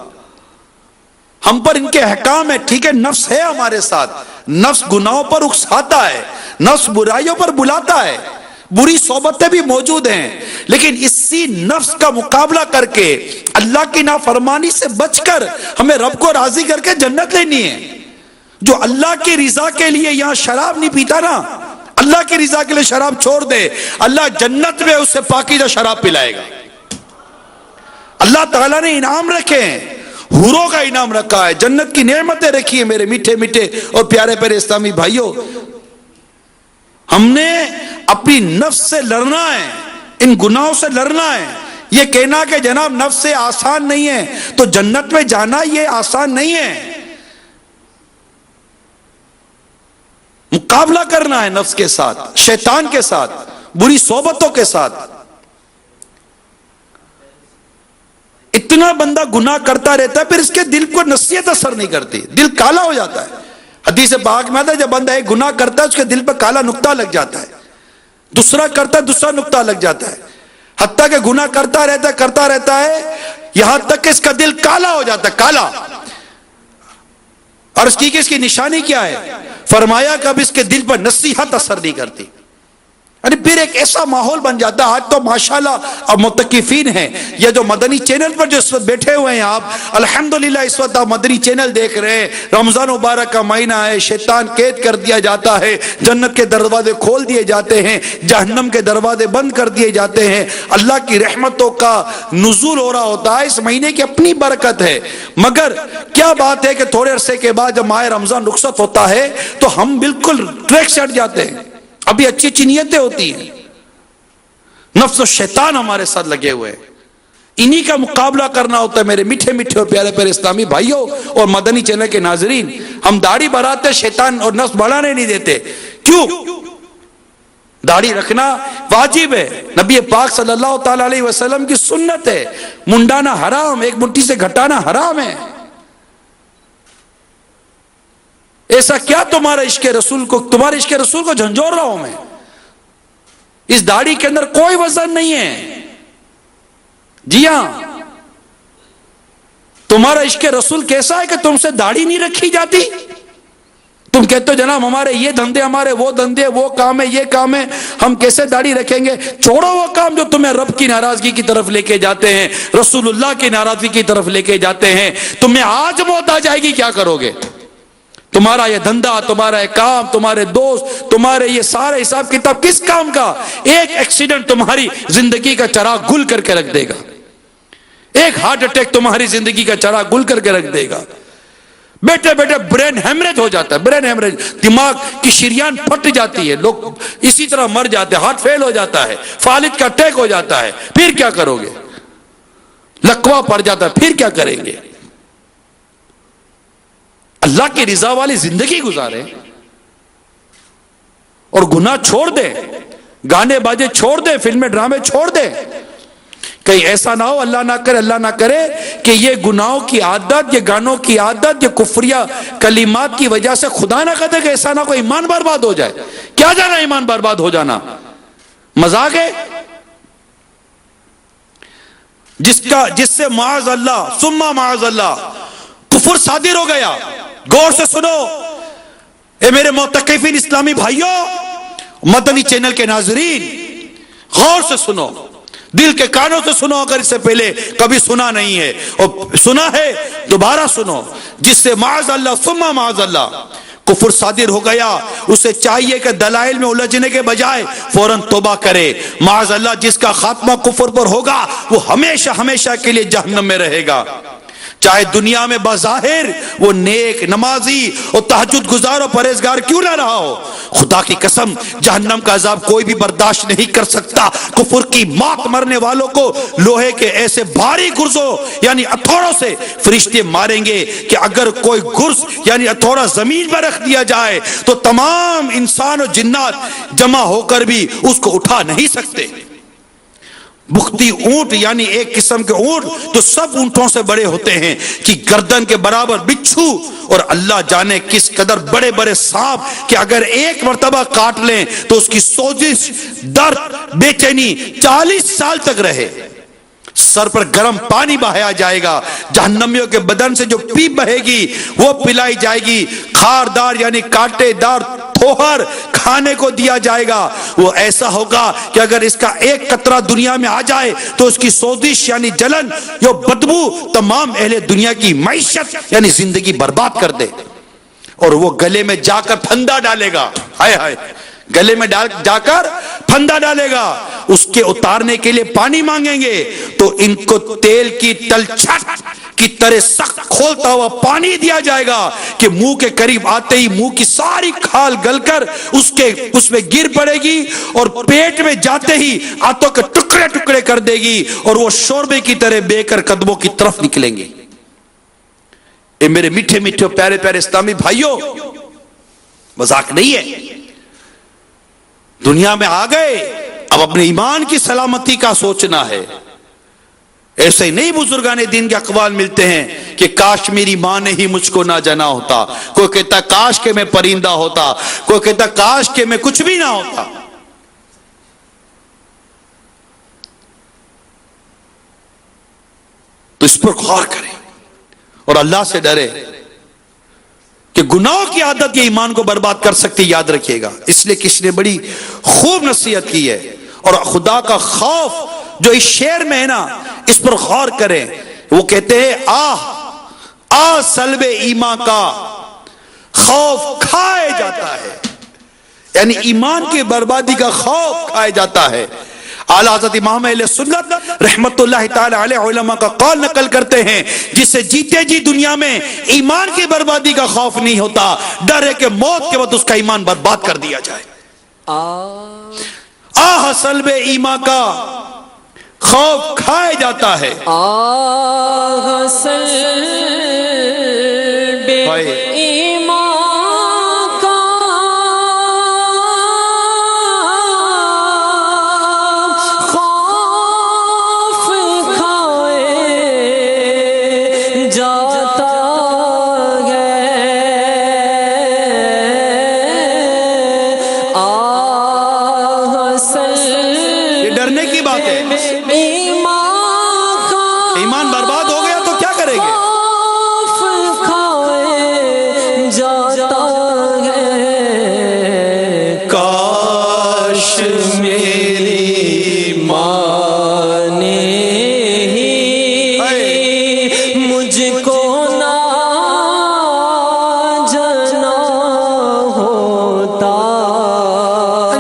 [SPEAKER 2] ہم پر ان کے احکام ہے، ٹھیک ہے نفس ہے ہمارے ساتھ، نفس گناہوں پر اکساتا ہے، نفس برائیوں پر بلاتا ہے، بری صحبتیں بھی موجود ہیں، لیکن اسی نفس کا مقابلہ کر کے اللہ کی نافرمانی سے بچ کر ہمیں رب کو راضی کر کے جنت لینی ہے۔ جو اللہ کی رضا کے لیے یہاں شراب نہیں پیتا نا، اللہ کی رضا کے لیے شراب چھوڑ دے، اللہ جنت میں اسے پاکیزہ شراب پلائے گا۔ اللہ تعالیٰ نے انعام رکھے ہیں، حوروں کا انعام رکھا ہے، جنت کی نعمتیں رکھی ہیں میرے میٹھے میٹھے اور پیارے پیارے اسلامی بھائیوں۔ ہم نے اپنی نفس سے لڑنا ہے، ان گناہوں سے لڑنا ہے۔ یہ کہنا کہ جناب نفس سے آسان نہیں ہے تو جنت میں جانا یہ آسان نہیں ہے، مقابلہ کرنا ہے نفس کے ساتھ، شیطان کے ساتھ، بری صحبتوں کے ساتھ۔ اتنا بندہ گناہ کرتا رہتا ہے پھر اس کے دل کو نصیحت اثر نہیں کرتی، دل کالا ہو جاتا ہے۔ حدیث پاک میں آتا ہے جب بندہ ایک گناہ کرتا ہے اس کے دل پہ کالا نقطہ لگ جاتا ہے، دوسرا کرتا ہے دوسرا نقطہ لگ جاتا ہے، حتیٰ کہ گناہ کرتا رہتا ہے یہاں تک کہ اس کا دل کالا ہو جاتا ہے، کالا۔ اور اس کی نشانی کیا ہے؟ فرمایا کہ اب اس کے دل پر نصیحت اثر نہیں کرتی، یعنی پھر ایک ایسا ماحول بن جاتا ہے۔ آج تو ماشاءاللہ اب متقفین ہیں، یہ جو مدنی چینل پر جو اس وقت بیٹھے ہوئے ہیں آپ، الحمدللہ اس وقت آپ مدنی چینل دیکھ رہے ہیں، رمضان مبارک کا مہینہ ہے، شیطان قید کر دیا جاتا ہے، جنت کے دروازے کھول دیے جاتے ہیں، جہنم کے دروازے بند کر دیے جاتے ہیں، اللہ کی رحمتوں کا نزول ہو رہا ہوتا ہے۔ اس مہینے کی اپنی برکت ہے، مگر کیا بات ہے کہ تھوڑے عرصے کے بعد جب ماہ رمضان رخصت ہوتا ہے تو ہم بالکل ٹریک سے ہٹ جاتے ہیں۔ ابھی اچھی اچھی نیتیں ہوتی ہیں، نفس و شیطان ہمارے ساتھ لگے ہوئے ہیں، انہی کا مقابلہ کرنا ہوتا ہے۔ میرے میٹھے میٹھے اور پیارے پیارے اسلامی بھائیوں اور مدنی چینل کے ناظرین، ہم داڑھی بڑھاتے شیطان اور نفس بڑھانے نہیں دیتے۔ کیوں؟ داڑھی رکھنا واجب ہے، نبی پاک صلی اللہ تعالی علیہ وسلم کی سنت ہے، منڈانا حرام، ایک مٹھی سے گھٹانا حرام ہے۔ ایسا کیا تمہارے عشق رسول کو جھنجھوڑ رہا ہوں میں؟ اس داڑھی کے اندر کوئی وزن نہیں ہے۔ جی ہاں، تمہارا عشق رسول کیسا ہے کہ تم سے داڑھی نہیں رکھی جاتی؟ تم کہتے ہو جناب ہمارے یہ دھندے، ہمارے وہ دھندے، وہ کام ہے، یہ کام ہے، ہم کیسے داڑھی رکھیں گے؟ چھوڑو وہ کام جو تمہیں رب کی ناراضگی کی طرف لے کے جاتے ہیں، رسول اللہ کی ناراضگی کی طرف لے کے جاتے ہیں۔ تمہیں آج موت آ جائے گی، کیا کرو گے؟ تمہارا یہ دھندا، تمہارا یہ کام، تمہارے دوست، تمہارے یہ سارے حساب کتاب کس کام کا؟ ایک ایکسیڈنٹ تمہاری زندگی کا چراغ گل کر کے رکھ دے گا، ایک ہارٹ اٹیک تمہاری زندگی کا چراغ گل کر کے رکھ دے گا۔ بیٹھے بیٹھے برین ہیمریج ہو جاتا ہے، برین ہیمریج، دماغ کی شریان پھٹ جاتی ہے، لوگ اسی طرح مر جاتے ہیں، ہارٹ فیل ہو جاتا ہے، فالج کا اٹیک ہو جاتا ہے۔ پھر کیا کرو گے؟ لکوا پڑ جاتا ہے، پھر کیا کریں گے؟ اللہ کی رضا والی زندگی گزارے اور گناہ چھوڑ دے، گانے باجے چھوڑ دے، فلمیں ڈرامے چھوڑ دے۔ کہیں ایسا نہ ہو، اللہ نہ کرے کہ یہ گناہوں کی عادت، یہ گانوں کی عادت، یہ کفریہ کلمات کی وجہ سے خدا نہ کرے کہ ایسا نہ کوئی ایمان برباد ہو جائے۔ کیا جانا ایمان برباد ہو جانا؟ مذاق ہے؟ جس سے معاذ اللہ ثم معاذ اللہ کفر صادر ہو گیا. غور سے سنو اے میرے معتکفین اسلامی بھائیوں، مدنی چینل کے ناظرین، غور سے سنو، دل کے کانوں سے سنو اگر اس سے پہلے کبھی سنا نہیں ہے، اور سنا ہے دوبارہ سنو. جس سے معاذ اللہ ثم معاذ اللہ کفر صادر ہو گیا، اسے چاہیے کہ دلائل میں الجھنے کے بجائے فوراً توبہ کرے. معاذ اللہ جس کا خاتمہ کفر پر ہوگا وہ ہمیشہ ہمیشہ کے لیے جہنم میں رہے گا، چاہے دنیا میں بظاہر وہ نیک، نمازی اور تہجد گزار اور پرہیزگار کیوں نہ رہا ہو. خدا کی قسم جہنم کا عذاب کوئی بھی برداشت نہیں کر سکتا. کفر کی موت مرنے والوں کو لوہے کے ایسے بھاری گرزوں یعنی ہتھوڑوں سے فرشتے ماریں گے کہ اگر کوئی گرز یعنی ہتھوڑا زمین پر رکھ دیا جائے تو تمام انسان اور جنات جمع ہو کر بھی اس کو اٹھا نہیں سکتے. بختی اونٹ یعنی ایک قسم کے اونٹ تو سب اونٹوں سے بڑے ہوتے ہیں کہ گردن کے برابر بچھو، اور اللہ جانے کس قدر بڑے بڑے سانپ کہ اگر ایک مرتبہ کاٹ لیں تو اس کی سوزش، درد، بے چینی 40 سال تک رہے. سر پر گرم پانی بہایا جائے گا، جہنمیوں کے بدن سے جو پیپ بہے گی وہ پلائی جائے گی. خاردار یعنی کانٹے دار پھوہر کھانے کو دیا جائے گا. وہ ایسا ہوگا کہ اگر اس کا ایک قطرہ دنیا میں آ جائے تو اس کی سوزش یعنی جلن، یہ بدبو تمام اہل دنیا کی معیشت یعنی زندگی برباد کر دے. اور وہ گلے میں جا کر پھندا ڈالے گا، ہائے ہائے، گلے میں جا کر پھندا ڈالے گا. اس کے اتارنے کے لیے پانی مانگیں گے تو ان کو تیل کی تلچھٹ کی طرح سخت کھولتا ہوا پانی دیا جائے گا کہ منہ کے قریب آتے ہی منہ کی ساری کھال گل کر اس میں گر پڑے گی، اور پیٹ میں جاتے ہی آنتوں کے ٹکڑے ٹکڑے کر دے گی، اور وہ شوربے کی طرح بے کر قدموں کی طرف نکلیں گے. اے میرے میٹھے میٹھے پیارے پیارے اسلامی بھائیوں، مذاق نہیں ہے. دنیا میں آ گئے، اب اپنے ایمان کی سلامتی کا سوچنا ہے. ایسے ہی نہیں بزرگان دین کے اقوال ملتے ہیں کہ کاش میری ماں نے ہی مجھ کو نہ جنا ہوتا، کوئی کہتا کاش کہ میں پرندہ ہوتا، کوئی کہتا کاش کہ میں کچھ بھی نہ ہوتا. تو اس پر غور کریں اور اللہ سے ڈرے کہ گناہوں کی عادت یہ ایمان کو برباد کر سکتی. یاد رکھیے گا. اس لیے کسی نے بڑی خوب نصیحت کی ہے، اور خدا کا خوف جو اس شعر میں ہے نا، اس پر غور کریں. وہ کہتے ہیں آہ سلب ایمان کا خوف کھائے جاتا ہے، یعنی ایمان کی بربادی کا خوف کھائے جاتا ہے. اعلیٰ حضرت امام اہل سنت رحمت اللہ تعالی علیہ علماء کا قول نقل کرتے ہیں، جس سے جیتے جی دنیا میں ایمان کی بربادی کا خوف نہیں ہوتا، ڈر ہے کہ موت کے وقت اس کا ایمان برباد کر دیا جائے. آہ سلب ایمان کا خوف کھائے جاتا ہے.
[SPEAKER 3] آہ سلب ایمان کا خوف کھائے جاتا ہے. آہ سلب،
[SPEAKER 2] یہ ڈرنے کی بات ہے. ایمان برباد ہو گیا تو کیا کریں گے؟
[SPEAKER 3] کاش میری ماں نے ہی مجھ کو نہ جنا ہوتا.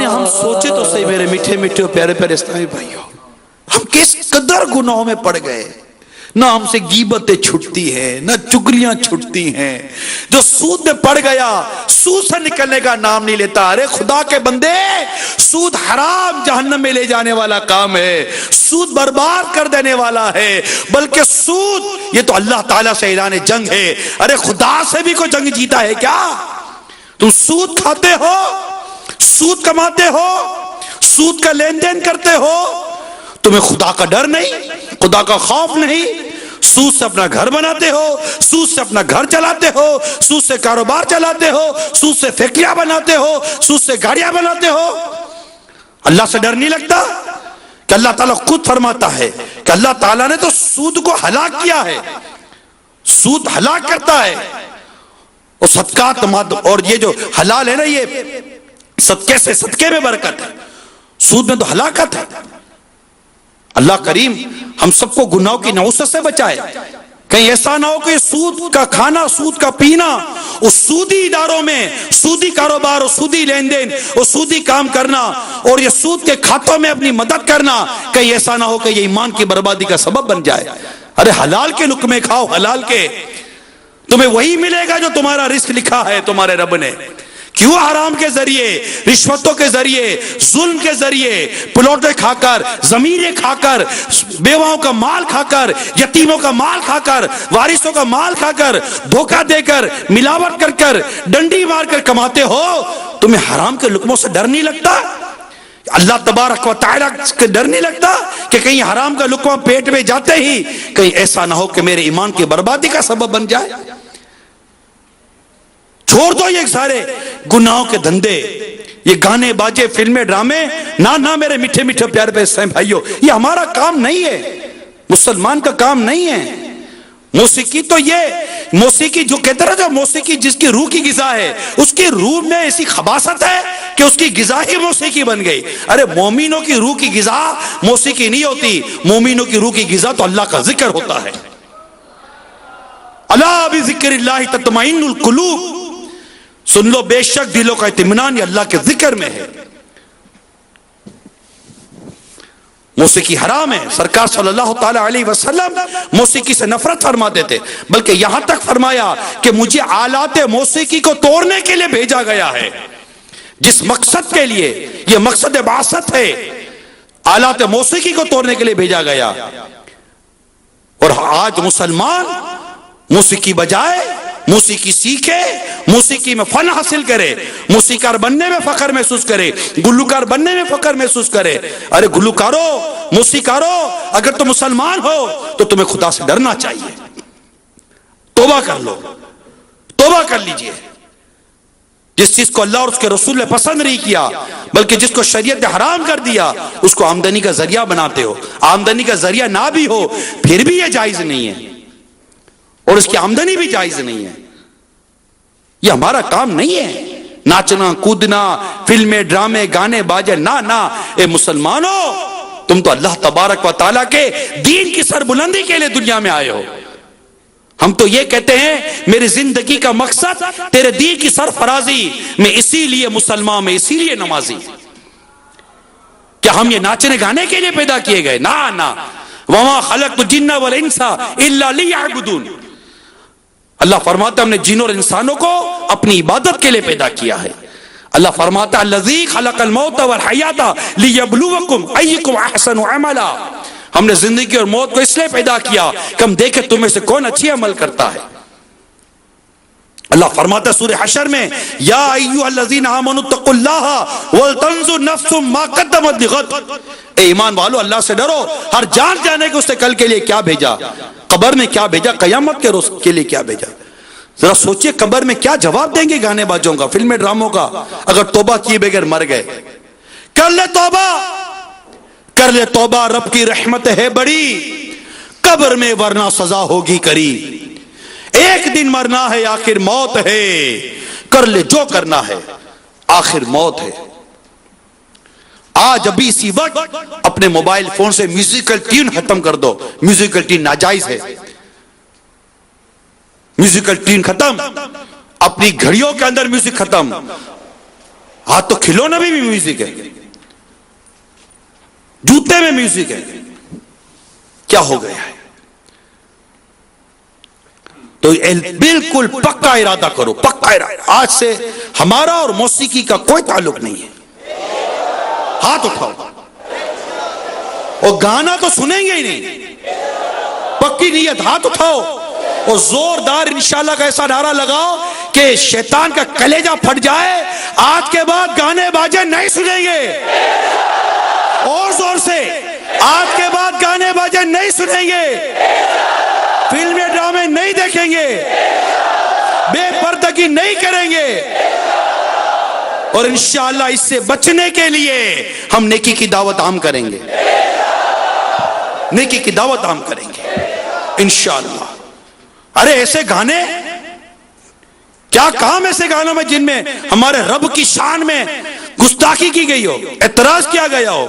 [SPEAKER 2] ہم سوچے تو صحیح میرے میٹھے میٹھے پیارے پیارے اسلامی بھائیوں، ہم کس قدر گناہوں میں پڑ گئے. نہ ہم سے غیبتیں چھٹتی ہیں، نہ چگلیاں چھٹتی ہیں. جو سود میں پڑ گیا سود سے نکلنے کا نام نہیں لیتا. ارے خدا کے بندے، سود حرام جہنم میں لے جانے والا کام ہے، سود برباد کر دینے والا ہے. بلکہ سود یہ تو اللہ تعالیٰ سے اعلان جنگ ہے. ارے خدا سے بھی کوئی جنگ جیتا ہے کیا؟ تم سود کھاتے ہو، سود کماتے ہو، سود کا لین دین کرتے ہو، تمہیں خدا کا ڈر نہیں، خدا کا خوف نہیں. سود سے اپنا گھر بناتے ہو، سود سے اپنا گھر چلاتے ہو، سود سے کاروبار چلاتے ہو، سود سے فیکٹریاں بناتے ہو، سود سے گاڑیاں بناتے ہو. اللہ سے ڈر نہیں لگتا کہ اللہ تعالیٰ خود فرماتا ہے کہ اللہ تعالیٰ نے تو سود کو ہلاک کیا ہے، سود ہلاک کرتا ہے. اور صدقات اور یہ جو حلال ہے نا، یہ صدقے سے، صدقے میں برکت ہے، سود میں تو ہلاکت ہے. اللہ کریم ہم سب کو گناہوں کی نحوست سے بچائے. کہیں ایسا نہ ہو کہ سود کا کھانا، سود کا پینا، اس سودی اداروں میں سودی کاروبار اور سودی لین دین اور سودی کام کرنا اور یہ سود کے کھاتوں میں اپنی مدد کرنا، کہیں ایسا نہ ہو کہ یہ ایمان کی بربادی کا سبب بن جائے. ارے حلال کے لقمے کھاؤ، حلال کے، تمہیں وہی ملے گا جو تمہارا رزق لکھا ہے تمہارے رب نے. کیوں حرام کے ذریعے، رشوتوں کے ذریعے، ظلم کے ذریعے، پلاٹیں کھا کر، زمینیں کھا کر، بیواؤں کا مال کھا کر، یتیموں کا مال کھا کر، وارثوں کا مال کھا کر، دھوکہ دے کر، ملاوٹ کر کر، ڈنڈی مار کر کماتے ہو؟ تمہیں حرام کے لقموں سے ڈر نہیں لگتا؟ اللہ تبارک و تعالیٰ کے ڈر نہیں لگتا کہ کہیں حرام کا لقمہ پیٹ میں جاتے ہی کہیں ایسا نہ ہو کہ میرے ایمان کی بربادی کا سبب بن جائے؟ چھوڑ دو یہ سارے گناہوں کے دھندے، یہ گانے باجے، فلمیں، ڈرامے. نہ میرے میٹھے میٹھے پیارے پیارے بھائیوں، یہ ہمارا کام نہیں ہے، مسلمان کا کام نہیں ہے. موسیقی تو یہ موسیقی جو کہتے رہے، جو موسیقی جس کی روح کی غذا ہے، اس کی روح میں ایسی خباثت ہے کہ اس کی غذا ہی موسیقی بن گئی. ارے مومنوں کی روح کی غذا موسیقی نہیں ہوتی، مومنوں کی روح کی غذا تو اللہ کا ذکر ہوتا ہے. الا بذکر اللہ تطمئن القلوب، سن لو بے شک دلوں کا اطمینان یہ اللہ کے ذکر میں ہے. موسیقی حرام ہے. سرکار صلی اللہ تعالی علیہ وسلم موسیقی سے نفرت فرماتے تھے، بلکہ یہاں تک فرمایا کہ مجھے آلات موسیقی کو توڑنے کے لیے بھیجا گیا ہے. جس مقصد کے لیے، یہ مقصد بعثت ہے، آلات موسیقی کو توڑنے کے لیے بھیجا گیا. اور آج مسلمان موسیقی بجائے، موسیقی سیکھے، موسیقی میں فن حاصل کرے، موسیقار بننے میں فخر محسوس کرے، گلوکار بننے میں فخر محسوس کرے. ارے گلوکارو، موسیقارو، اگر تم مسلمان ہو تو تمہیں خدا سے ڈرنا چاہیے. توبہ کر لو، توبہ کر لیجئے. جس چیز کو اللہ اور اس کے رسول نے پسند نہیں کیا، بلکہ جس کو شریعت نے حرام کر دیا، اس کو آمدنی کا ذریعہ بناتے ہو. آمدنی کا ذریعہ نہ بھی ہو پھر بھی یہ جائز نہیں ہے، اور اس کی آمدنی بھی جائز نہیں ہے. یہ ہمارا کام نہیں ہے ناچنا کودنا، فلمیں، ڈرامے، گانے باجے. نہ اے مسلمانوں، تم تو اللہ تبارک و تعالیٰ کے دین کی سربلندی کے لیے دنیا میں آئے ہو. ہم تو یہ کہتے ہیں میری زندگی کا مقصد تیرے دین کی سرفرازی، میں اسی لیے مسلمان، میں اسی لیے نمازی. کیا ہم یہ ناچنے گانے کے لیے پیدا کیے گئے؟ نہ. وما خلقت الجن والانس الا لیعبدون. اللہ فرماتا ہے ہم نے جن اور انسانوں کو اپنی عبادت کے لیے پیدا کیا ہے. اللہ فرماتا ہے الذی خلق الموت والحیات لیبلوکم ایکم احسن عملا. ہم نے زندگی اور موت کو اس لیے پیدا کیا کہ ہم دیکھیں تم میں سے کون اچھی عمل کرتا ہے. اللہ فرماتا ہے سورہ حشر میں یا ایھا الذین آمنوا اتقوا اللہ ولتنظر نفس ما قدمت لغد. اے ایمان والو، اللہ سے ڈرو، ہر جان جانے کہ اس نے کل کے لیے کیا بھیجا، قبر میں کیا بھیجا، قیامت کے روز کے لیے کیا بھیجا. ذرا سوچئے قبر میں کیا جواب دیں گے گانے باجوں کا، فلمیں ڈراموں کا، اگر توبہ کیے بغیر مر گئے. کر لے توبہ، کر لے توبہ، رب کی رحمت ہے بڑی، قبر میں ورنہ سزا ہوگی کری. ایک دن مرنا ہے، آخر موت ہے، کر لے جو کرنا ہے، آخر موت ہے. آج ابھی اسی وقت اپنے موبائل فون سے میوزیکل ٹیون ختم کر دو. میوزیکل ٹیون ناجائز ہے، میوزیکل ٹیون ختم، اپنی گھڑیوں کے اندر میوزک ختم. ہاں تو کھلونا بھی میوزک ہے، جوتے میں میوزک ہے. کیا ہو گیا ہے؟ تو بالکل پکا ارادہ کرو، پکا ارادہ. آج سے ہمارا اور موسیقی کا کوئی تعلق نہیں ہے. ہاتھ اٹھاؤ، اور گانا تو سنیں گے ہی نہیں. پکی نیت، ہاتھ اٹھاؤ اور زوردار انشاءاللہ کا ایسا نعرہ لگاؤ کہ شیطان کا کلیجہ پھٹ جائے. آج کے بعد گانے باجے نہیں سنیں گے. اور زور سے، آج کے بعد گانے باجے نہیں سنیں گے، فلمیں ڈرامے نہیں دیکھیں گے، بے پردگی نہیں کریں گے. اور انشاءاللہ اس سے بچنے کے لیے ہم نیکی کی دعوت عام کریں گے. نیکی کی دعوت عام کریں گے انشاءاللہ۔ ارے ایسے گانے، کیا کام ایسے گانوں میں جن میں ہمارے رب کی شان میں گستاخی کی گئی ہو، اعتراض کیا گیا ہو؟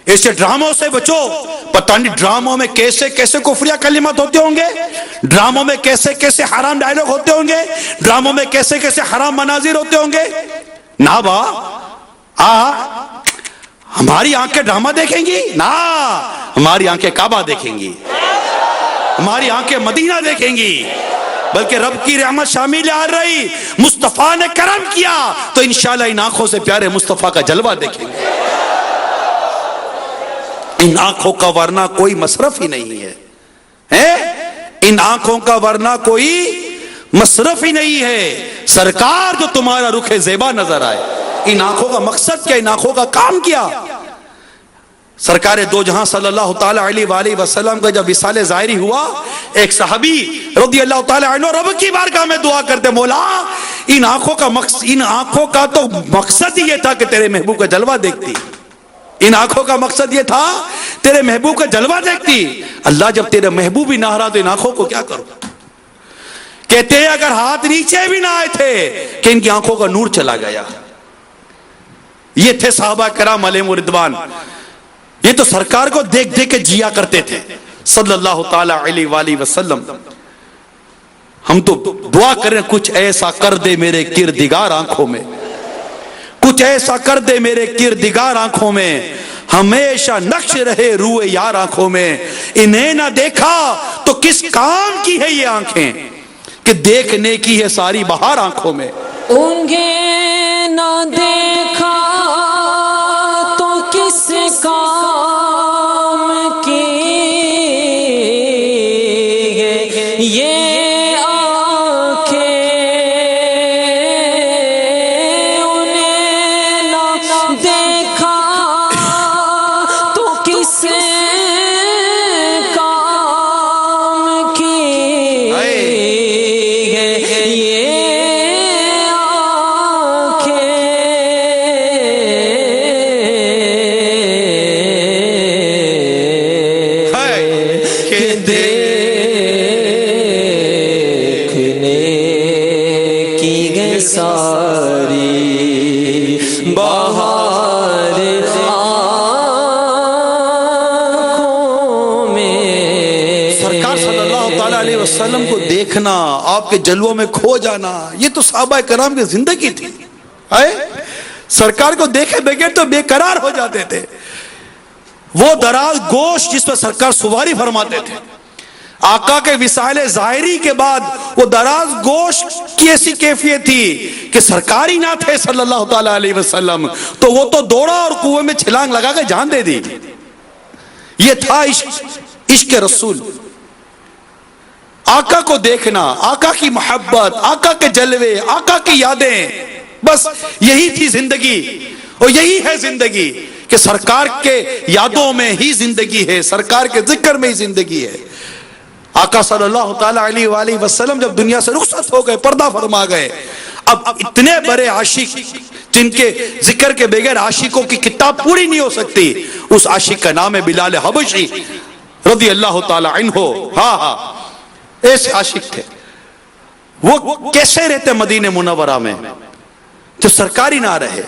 [SPEAKER 2] ایسے ڈراموں سے بچو۔ پتہ نہیں ڈراموں میں کیسے کیسے کفریہ کلمات ہوتے ہوں گے، ڈراموں میں کیسے کیسے حرام ڈائلاگ ہوتے ہوں گے، ڈراموں میں کیسے کیسے حرام مناظر ہوتے ہوں گے۔ نا با ہماری آنکھیں ڈرامہ دیکھیں گی؟ نا، ہماری آنکھیں کعبہ دیکھیں گی، ہماری آنکھیں مدینہ دیکھیں گی، بلکہ رب کی رحمت شامل آ رہی، مصطفیٰ نے کرم کیا تو انشاءاللہ ان آنکھوں سے پیارے مصطفیٰ کا جلوہ دیکھیں گے۔ ان آنکھوں کا ورنہ کوئی مصرف ہی نہیں ہے، ان آنکھوں کا ورنہ کوئی مصرف ہی نہیں ہے۔ سرکار جو تمہارا رخ زیبا نظر آئے، ان آنکھوں کا مقصد کیا، ان آنکھوں کا کام کیا؟ سرکار دو جہاں صلی اللہ تعالی علیہ وآلہ وسلم کا جب وصال ظاہری ہوا، ایک صحابی رضی اللہ تعالی عنہ رب کی بارگاہ میں دعا کرتے، مولا ان آنکھوں کا تو مقصد ہی یہ تھا کہ تیرے محبوب کا جلوہ دیکھتی، ان آنکھوں کا مقصد یہ تھا تیرے محبوب کا جلوہ دیکھتی۔ اللہ جب تیرے محبوب ہی نہ رہا تو ان آنکھوں کو کیا کرو؟ کہتے ہیں اگر ہاتھ نیچے بھی نہ آئے تھے کہ ان کی آنکھوں کا نور چلا گیا۔ یہ تھے صحابہ کرام علیہم رضوان، یہ تو سرکار کو دیکھ دیکھ کے جیا کرتے تھے صلی اللہ تعالی علیہ وآلہ وسلم۔ ہم تو دعا کریں کچھ ایسا کر دے میرے کردگار آنکھوں میں، کچھ ایسا کر دے میرے کردگار آنکھوں میں، ہمیشہ نقش رہے روئے یار آنکھوں میں۔ انہیں نہ دیکھا تو کس کام کی ہے یہ آنکھیں کہ دیکھنے کی ہے ساری بہار آنکھوں میں۔
[SPEAKER 3] انہیں نہ دیکھا تو کس کام کی یہ آنکھیں، انہیں نہ دیکھا تو کس کام کی
[SPEAKER 2] وسلم کو دیکھنا، آپ کے جلووں میں کھو جانا، یہ تو صحابہ کرام کی زندگی تھی۔ سرکار کو دیکھے بغیر تو بے قرار ہو جاتے تھے۔ وہ دراز گوشت جس پر سرکار سواری فرماتے تھے، آقا کے وصال ظاہری کے بعد وہ دراز گوشت کی ایسی کیفیت تھی کہ سرکار ہی نہ تھے صلی اللہ تعالی علیہ وسلم تو وہ تو دوڑا اور کنویں میں چھلانگ لگا کے جان دے دی۔ یہ تھا عشق رسول، آقا کو دیکھنا، آقا کی محبت، آقا کے جلوے، آقا کی یادیں، بس یہی تھی زندگی، اور یہی ہے زندگی کہ سرکار کے یادوں میں ہی زندگی ہے، سرکار کے ذکر میں ہی زندگی ہے۔ آقا صلی اللہ تعالی علیہ وآلہ وسلم جب دنیا سے رخصت ہو گئے، پردہ فرما گئے، اب اتنے بڑے عاشق جن کے ذکر کے بغیر عاشقوں کی کتاب پوری نہیں ہو سکتی، اس عاشق کا نام ہے بلال حبشی رضی اللہ تعالی عنہ۔ ہاں ایسے عاشق تھے، وہ کیسے رہتے مدینہ منورہ میں جو سرکار ہی نہ رہے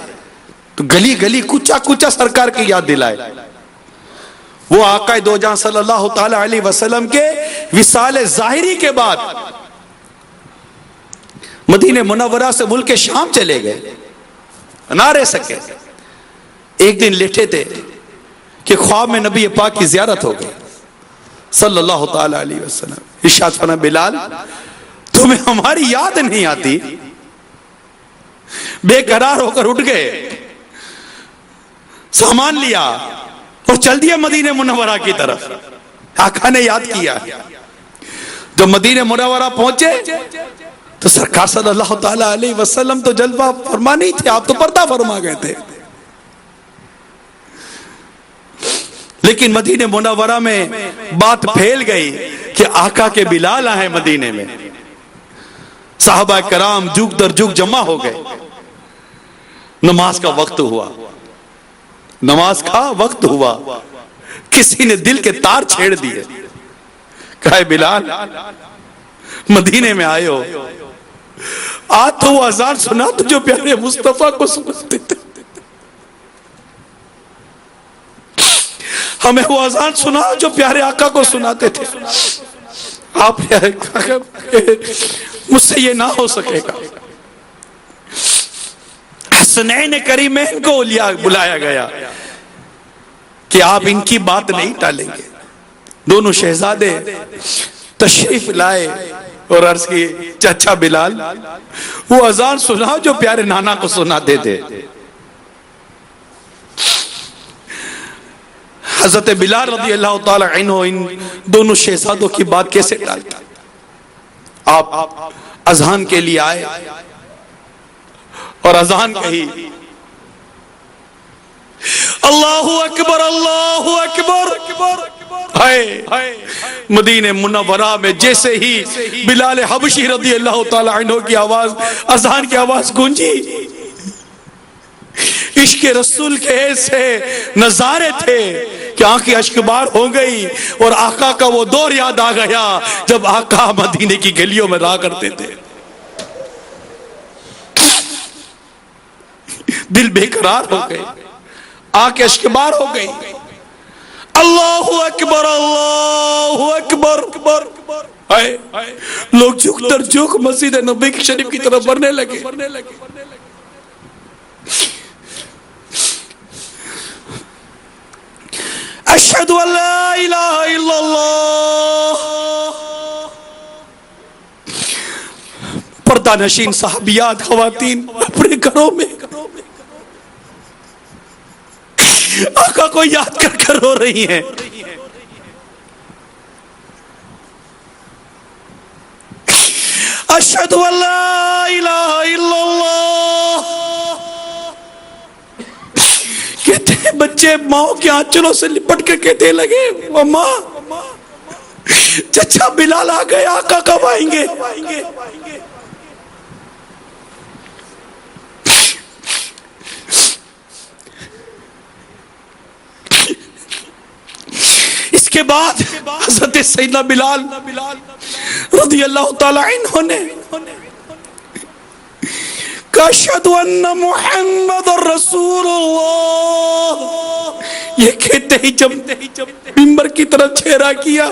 [SPEAKER 2] تو گلی گلی کوچا کوچا سرکار کی یاد دلائے۔ وہ آقا دو جہاں صلی اللہ تعالی علیہ وسلم کے وصال ظاہری کے بعد مدینہ منورہ سے ملک شام چلے گئے، نہ رہ سکے۔ ایک دن لیٹے تھے کہ خواب میں نبی پاک کی زیارت ہو گئی صلی اللہ تعالی علیہ وسلم۔ ارشاد فرمایا بلال تمہیں ہماری یاد نہیں آتی؟ بے قرار ہو کر اٹھ گئے، سامان لیا اور چل دیا مدینہ منورہ کی طرف۔ آقا نے یاد کیا، جب مدینہ منورہ پہنچے تو سرکار صلی اللہ تعالی علیہ وسلم تو جلوہ فرما نہیں تھے، آپ تو پردہ فرما گئے تھے، لیکن مدینہ منورہ میں بات پھیل گئی کہ آقا کے بلال آئے مدینے میں۔ صحابہ کرام جگ در جگ جمع ہو گئے، نماز کا وقت ہوا، نماز کا وقت ہوا۔ کسی نے دل کے تار چھیڑ دیے. کہا بلال مدینے میں آئے ہو, آج تو وہ اذان سنا تو جو پیارے مصطفیٰ کو سناتے تھے, ہمیں وہ اذان سنا جو پیارے آقا کو سناتے تھے. آپ نے کہا مجھ سے یہ نہ ہو سکے گا. حسنین کریمین کو بلایا گیا کہ آپ ان کی بات نہیں ٹالیں گے. دونوں شہزادے تشریف لائے اور عرض کی چچا بلال وہ اذان سنا جو پیارے نانا کو سناتے تھے. حضرت بلال رضی اللہ تعالی عنہ ان دونوں شہزادوں کی بات کیسے ٹالتا. آپ اذان کے لیے آئے اور اذان کہی, اللہ اکبر اللہ اکبر. مدینہ منورہ میں جیسے ہی بلال حبشی رضی اللہ تعالی عنہ کی آواز, اذان کی آواز گونجی, عشق رسول کے ایسے نظارے تھے کہ آنکھیں اشکبار ہو گئی, اور آقا کا وہ دور یاد آ گیا جب آقا مدینے کی گلیوں میں رہا کرتے تھے. دل بے قرار ہو گئے, آنکھیں اشکبار ہو گئی. اللہ اکبر اللہ اکبر. لوگ جھک تر جھک مسجد نبی کی شریف کی طرف بڑھنے لگے. اشہد ان لا الہ الا اللہ. پردہ نشین صحابیات خواتین اپنے گھروں میں آقا کو یاد کر کر رو رہی ہیں. اشہد ان لا الہ الا اللہ. کہتے ہیں بچے ماں کے آنچلوں سے لپٹ کے کہتے لگے ماں چچا بلال آ گئے, آقا کب آئیں گے. اس کے بعد حضرت سیدنا بلال رضی اللہ تعالی عنہ نے اشہد ان محمد رسول اللہ یہ کہتے ہی جب منبر کی طرف چہرہ کیا,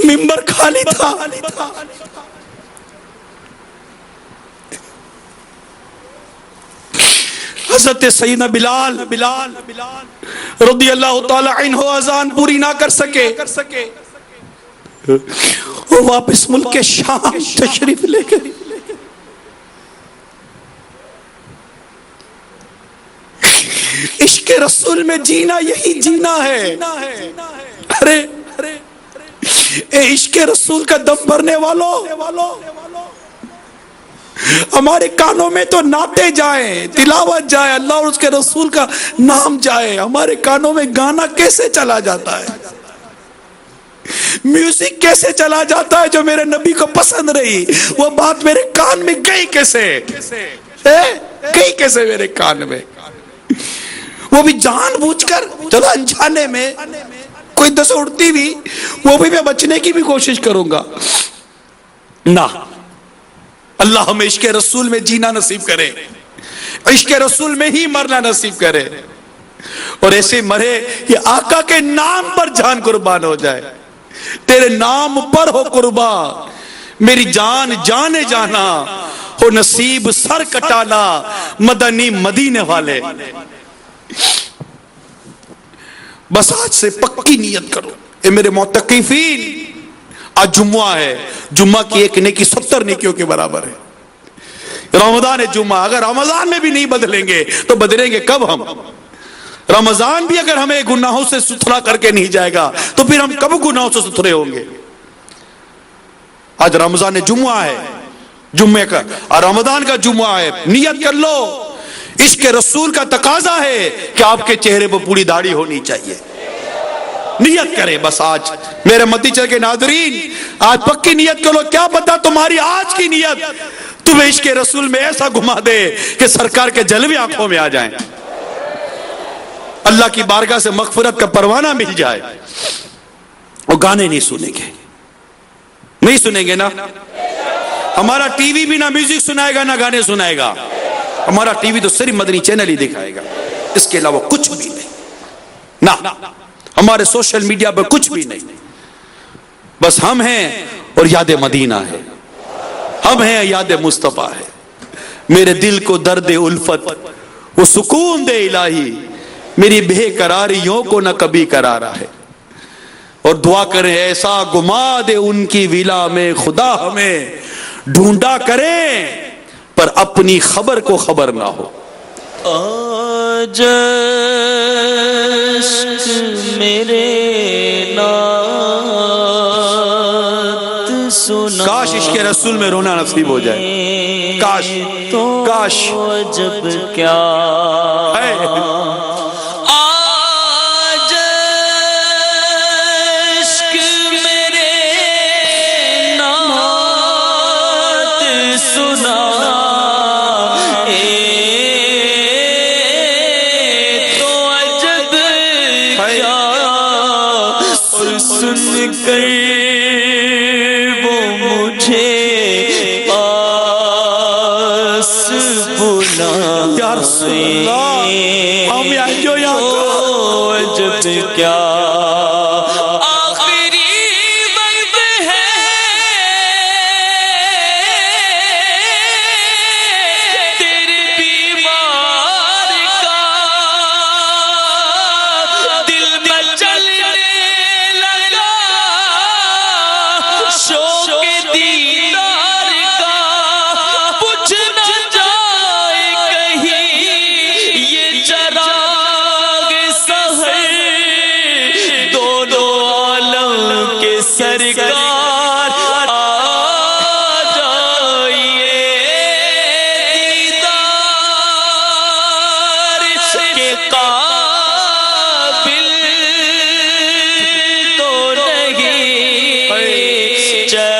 [SPEAKER 2] منبر خالی تھا. حضرت سیدنا بلال رضی اللہ تعالی عنہ اذان پوری نہ کر سکے, وہ واپس ملک شام تشریف لے گئے. عشق رسول میں جینا یہی جینا ہے. ارے اے عشق رسول کا دم بھرنے والوں, ہمارے کانوں میں تو نعتیں جائیں, تلاوت جائے, اللہ اور اس کے رسول کا نام جائے, ہمارے کانوں میں گانا کیسے چلا جاتا ہے, میوزک کیسے چلا جاتا ہے جو میرے نبی کو پسند رہی, وہ بات میرے کان میں گئی کیسے میرے کان میں, وہ بھی جان بوجھ کر, چلو انجانے میں کوئی دس اڑتی بھی, وہ بھی میں بچنے کی بھی کوشش کروں گا نہ. اللہ ہمیں عشق رسول میں جینا نصیب کرے, عشق رسول میں ہی مرنا نصیب کرے, اور ایسے مرے کہ آقا کے نام پر جان قربان ہو جائے. تیرے نام پر ہو قربان میری جان جانے جانا, ہو نصیب سر کٹانا مدنی مدینے والے. بس آج سے پکی نیت کرو اے میرے معتکفین, آج جمعہ ہے, جمعہ کی ایک نیکی 70 نیکیوں کے برابر ہے. رمضان ہے جمعہ, اگر رمضان میں بھی نہیں بدلیں گے تو بدلیں گے کب ہم. رمضان بھی اگر ہمیں گناہوں سے ستھرا کر کے نہیں جائے گا تو پھر ہم کب گناہوں سے ستھرے ہوں گے. آج رمضان جمعہ ہے, جمعے کا اور رمضان کا جمعہ ہے, نیت کر لو. عشق رسول کا تقاضا ہے کہ آپ کے چہرے پر پوری داڑھی ہونی چاہیے. نیت کریں بس آج میرے مدی چل کے ناظرین, آج پکی نیت کرو. کیا پتا تمہاری آج کی نیت تمہیں عشق رسول میں ایسا گھما دے کہ سرکار کے جلوے آنکھوں میں آ جائیں. اللہ کی بارگاہ سے مغفرت کا پروانہ مل جائے، وہ گانے نہیں سنیں گے، نہیں سنیں گے نا؟ ہمارا ٹی وی بھی نہ میوزک سنائے گا نہ گانے سنائے گا، ہمارا ٹی وی تو صرف مدنی چینل ہی دکھائے گا، اس کے علاوہ کچھ بھی نہیں، نہ ہمارے سوشل میڈیا پہ کچھ بھی نہیں، بس ہم ہیں اور یاد مدینہ ہے، ہم ہیں یاد مصطفیٰ ہے، میرے دل کو درد الفت وہ سکون دے الہی، میری بے قراریوں کو نہ کبھی قرارا ہے، اور دعا کریں ایسا گما دے ان کی ولا میں خدا ہمیں ڈھونڈا کریں پر اپنی خبر کو خبر نہ ہو۔
[SPEAKER 3] آج عشق میرے نعت سنا،
[SPEAKER 2] کاش عشق رسول میں رونا نصیب ہو جائے، کاش کاش
[SPEAKER 3] جب کیا آج عشق میرے نعت سنا، تو عجب کیا اور سن کر وہ مجھے پاس بلا،
[SPEAKER 2] یا رسول اللہ ہم یہاں جو یہاں
[SPEAKER 3] عجب کیا آخری وقت ہے تیرے بیمار کا، دل میں چلنے لگا شوق دیدار کا، پوچھ نہ جائے کہیں یہ چراغ سحر، دونوں عالم کے سرکار آ جائیے دیدار کے قابل تو نہیں چشم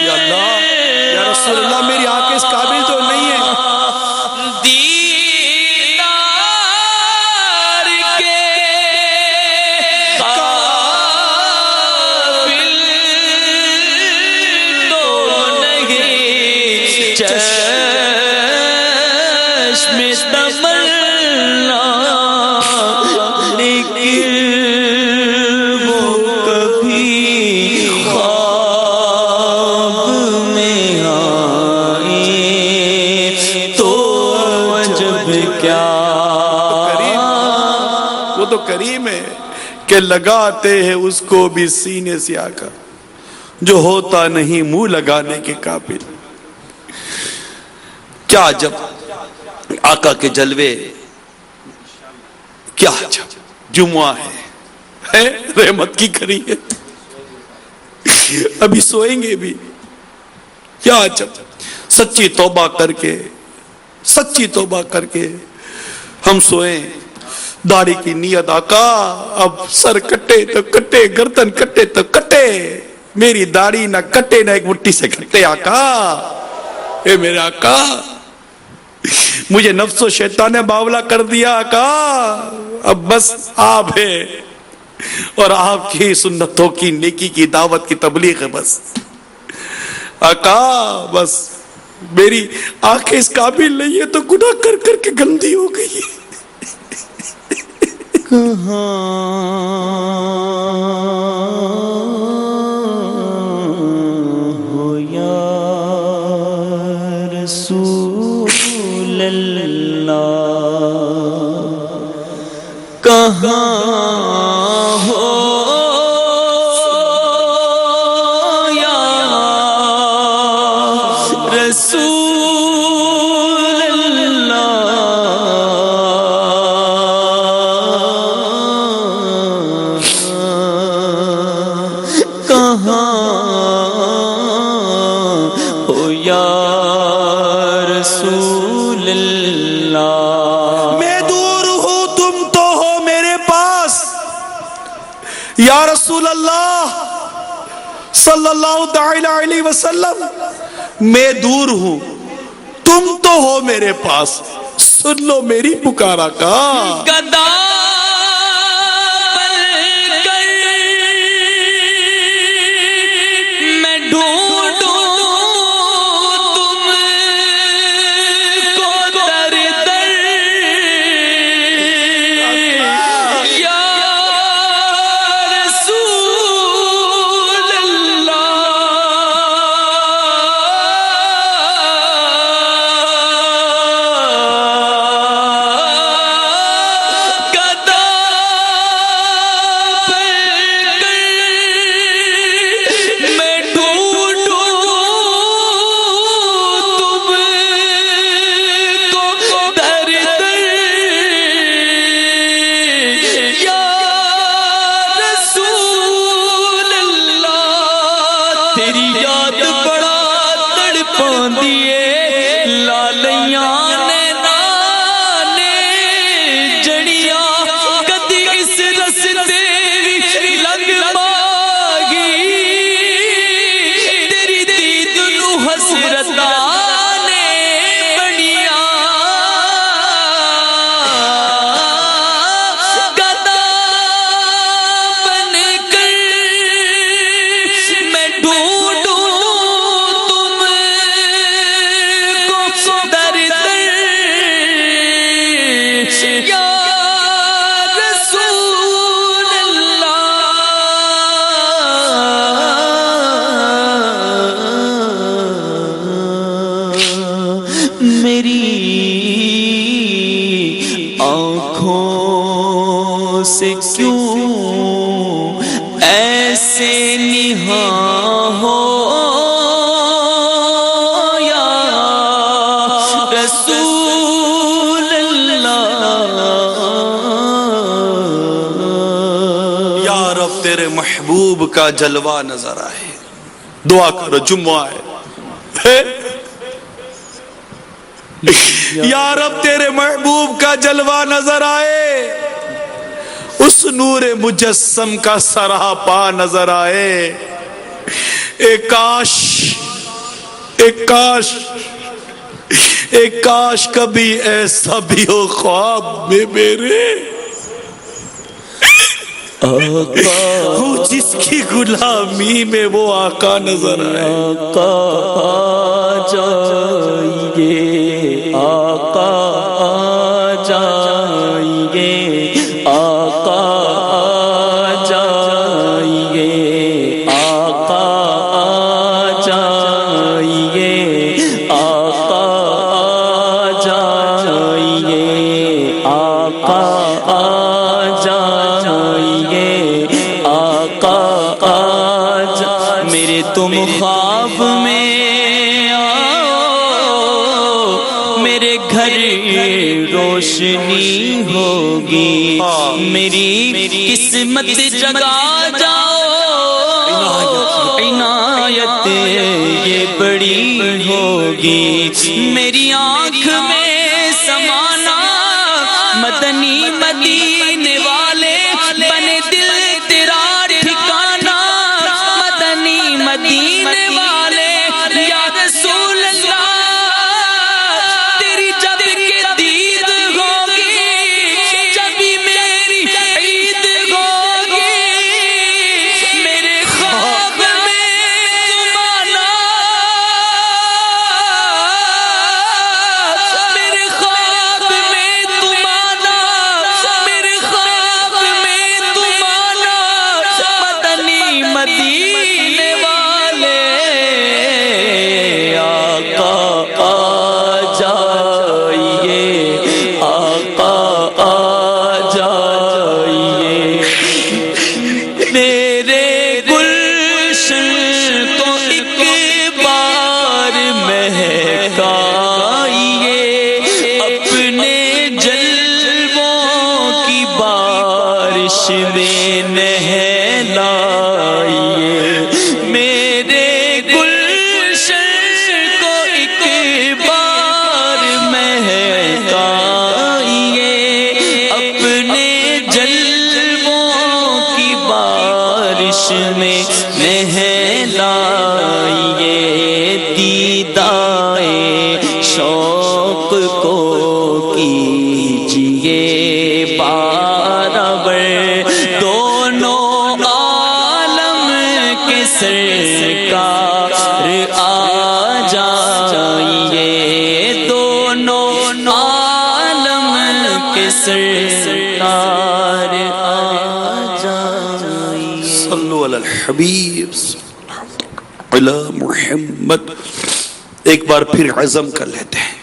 [SPEAKER 2] یا اللہ یا رسول اللہ میری آنکھ اس قابل تو نہیں ہے،
[SPEAKER 3] دیدار کے قابل تو نہیں چشم تمنا، لیکن وہ کبھی خواب میں آئے تو عجب کیا
[SPEAKER 2] وہ تو کریم ہے کہ لگاتے ہیں اس کو بھی سینے سے آ کر، جو ہوتا نہیں منہ لگانے کے قابل۔ کیا عجب آقا کے جلوے، کیا عجب جمعہ ہے رحمت کی کری ہے، ابھی سوئیں گے بھی، کیا عجب سچی توبہ کر کے، سچی توبہ کر کے ہم سوئیں، داڑھی کی نیت آقا اب سر کٹے تو کٹے، گردن کٹے تو کٹے، میری داڑھی نہ کٹے نہ ایک مٹھی سے کٹے آقا، اے میرے آقا مجھے نفس و شیطان نے باولا کر دیا آقا، اب بس آپ ہے اور آپ کی سنتوں کی نیکی کی دعوت کی تبلیغ ہے، بس آقا بس میری آنکھیں اس قابل نہیں ہے تو گناہ کر کر کے گندی ہو گئی ہے۔
[SPEAKER 3] ہو یا رسول اللہ، کہاں ہو یا رسول اللہ، کہاں ہو یا رسول اللہ،
[SPEAKER 2] میں دور ہوں تم تو ہو میرے پاس، یا رسول اللہ صلی اللہ تعالی علیہ وسلم، میں دور ہوں تم تو ہو میرے پاس، سن لو میری پکار آقا.
[SPEAKER 3] گدا بن کر میں ڈھونڈوں تم کو در در یا رسول اللہ. گدا بن کر میں ڈھونڈوں تم کو در در یا رسول اللہ. تیری یاد بڑا تڑپاندی اے لالیاں نے نانے جڑیاں کدی اس رستے وچ لگ پاگی. تیری دید نو حسرتاں نے بڑیاں. گدا بن کر میں ڈھونڈوں تم کو در در یا رسول اللہ. میری آنکھوں سے کیوں ایسے نہاں ہو یا رسول اللہ.
[SPEAKER 2] یا رب تیرے محبوب کا جلوہ نظر آئے. دعا کرو جمعہ ہے. یا رب تیرے محبوب کا جلوہ نظر آئے. اس نور مجسم کا سراپا نظر آئے. ایک کاش کبھی ایسا بھی ہو خواب میں میرے ہو جس کی غلامی میں وہ آقا نظر آئے.
[SPEAKER 3] آقا جائیے آقا جائیے آقا جائیے آقا جائیے آقا جائیے آقا جائیے آقا میرے تم خواب میں آؤ میرے گھر روشنی ہوگی. میری قسمت جگا جاؤ عنایت یہ بڑی ہوگی. میری آنکھ میں سمانا مدنی مدینے والے بنے دل تیرا ٹھکانا. مدنی مدینے والے یا رسول اللہ تیری جب کے دید ہوگی جب ہی میری عید ہوگی. میرے خواب میں تم آنا میرے خواب میں تم آنا میرے کے سرکار آ جائیے.
[SPEAKER 2] صلو علی الحبیب علی محمد. ایک بار پھر عزم کر لیتے ہیں.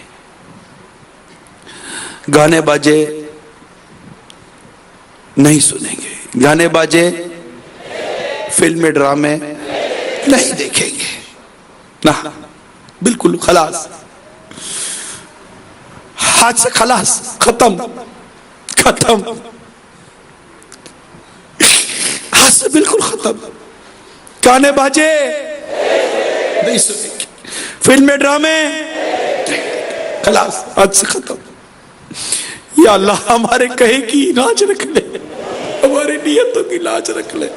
[SPEAKER 2] گانے باجے نہیں سنیں گے, گانے باجے فلم ڈرامے نہیں دیکھیں گے, نہ بالکل خلاص, ہاتھ سے خلاص, ختم ختم, ہاتھ سے بالکل ختم. گانے باجے نہیں سنیں گے, فلم ڈرامے خلاص, ہاتھ سے ختم. یا اللہ ہمارے کہے کی لاج رکھ لے, ہماری نیتوں کی لاج رکھ لے,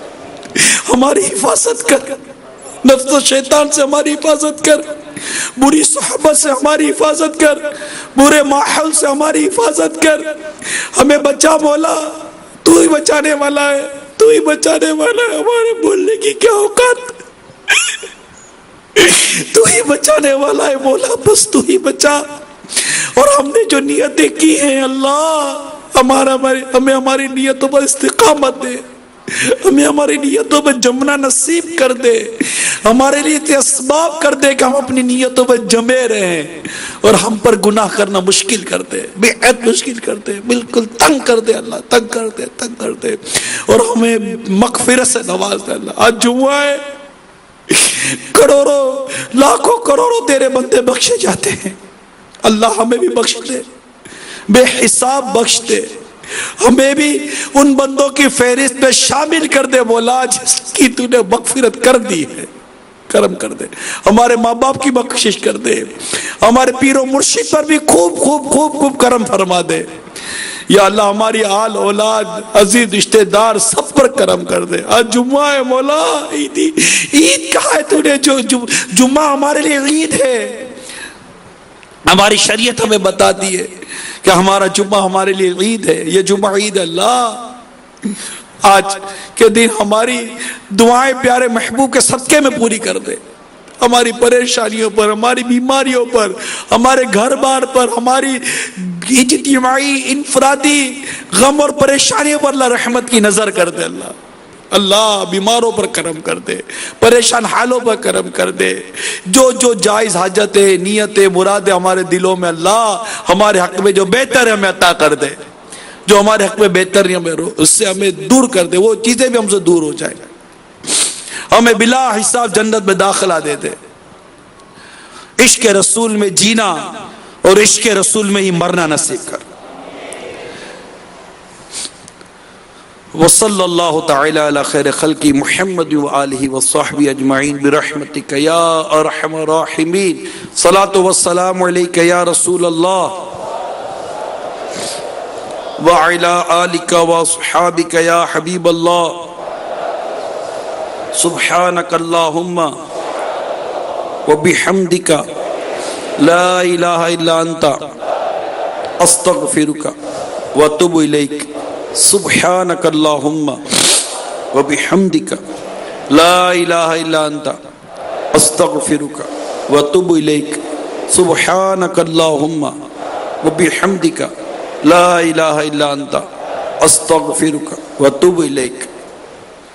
[SPEAKER 2] ہماری حفاظت کر, نفس و شیطان سے ہماری حفاظت کر, بری صحبت سے ہماری حفاظت کر, برے ماحول سے ہماری حفاظت کر, ہمیں بچا مولا, تو ہی بچانے والا ہے, تو ہی بچانے والا ہے. ہمارے بولنے کی کیا اوقات, تو ہی بچانے والا ہے مولا, بس تو ہی بچا. اور ہم نے جو نیتیں کی ہیں اللہ, ہمیں ہماری نیتوں پر استقامت دے, ہمیں ہماری نیتوں پر جمنا نصیب کر دے, ہمارے لیے اتنے اسباب کر دے کہ ہم اپنی نیتوں پر جمے رہیں, اور ہم پر گناہ کرنا مشکل کر دے, بے عد مشکل کر دے, بالکل تنگ کر دے اللہ, تنگ کر دے, تنگ کر دے, اور ہمیں مغفرت سے نواز دے اللہ. آج جمعہ ہے, کروڑوں لاکھوں کروڑوں تیرے بندے بخشے جاتے ہیں, اللہ ہمیں بھی بخش دے, بے حساب بخش دے, ہمیں بھی ان بندوں کی فہرست میں شامل کر دے مولا جس کی تو نے مغفرت کر دی ہے. کرم کر دے, ہمارے ماں باپ کی بخشش کر دے, ہمارے پیر و مرشد پر بھی خوب خوب خوب خوب کرم فرما دے. یا اللہ ہماری آل اولاد عزیز رشتہ دار سب پر کرم کر دے. آج جمعہ ہے مولا, عید کہا ہے تو نے, جو جمعہ ہمارے لیے عید ہے, ہماری شریعت ہمیں بتا دی ہے کہ ہمارا جمعہ ہمارے لیے عید ہے. یہ جمعہ عید اللہ, آج کے دن ہماری دعائیں پیارے محبوب کے صدقے میں پوری کر دے. ہماری پریشانیوں پر, ہماری بیماریوں پر, ہمارے گھر بار پر, ہماری اجتماعی انفرادی غم اور پریشانیوں پر اللہ رحمت کی نظر کر دے. اللہ بیماروں پر کرم کر دے, پریشان حالوں پر کرم کر دے. جو جائز حاجتیں, نیتیں, مرادیں ہمارے دلوں میں اللہ ہمارے حق میں جو بہتر ہے ہمیں عطا کر دے, جو ہمارے حق میں بہتر نہیں ہمیں اس سے ہمیں دور کر دے, وہ چیزیں بھی ہم سے دور ہو جائیں, ہمیں بلا حساب جنت میں داخلہ دے دے. عشق رسول میں جینا اور عشق رسول میں ہی مرنا نصیب کر. وصلی اللہ تعالی علی خیر خلق محمد وآلہ وصحبہ اجمعین برحمتک یا ارحم الراحمین. صلاۃ والسلام علیک یا رسول اللہ وعلی آلک واصحابک یا حبیب اللہ. سبحانک اللہم وبحمدک لا الہ الا انت استغفرک واتوب الیک. سبحانک اللہم وبحمدک لا الہ الا انت استغفرک واتوب الیک. سبحانک اللہم وبحمدک لا الہ الا انت استغفرک واتوب الیک.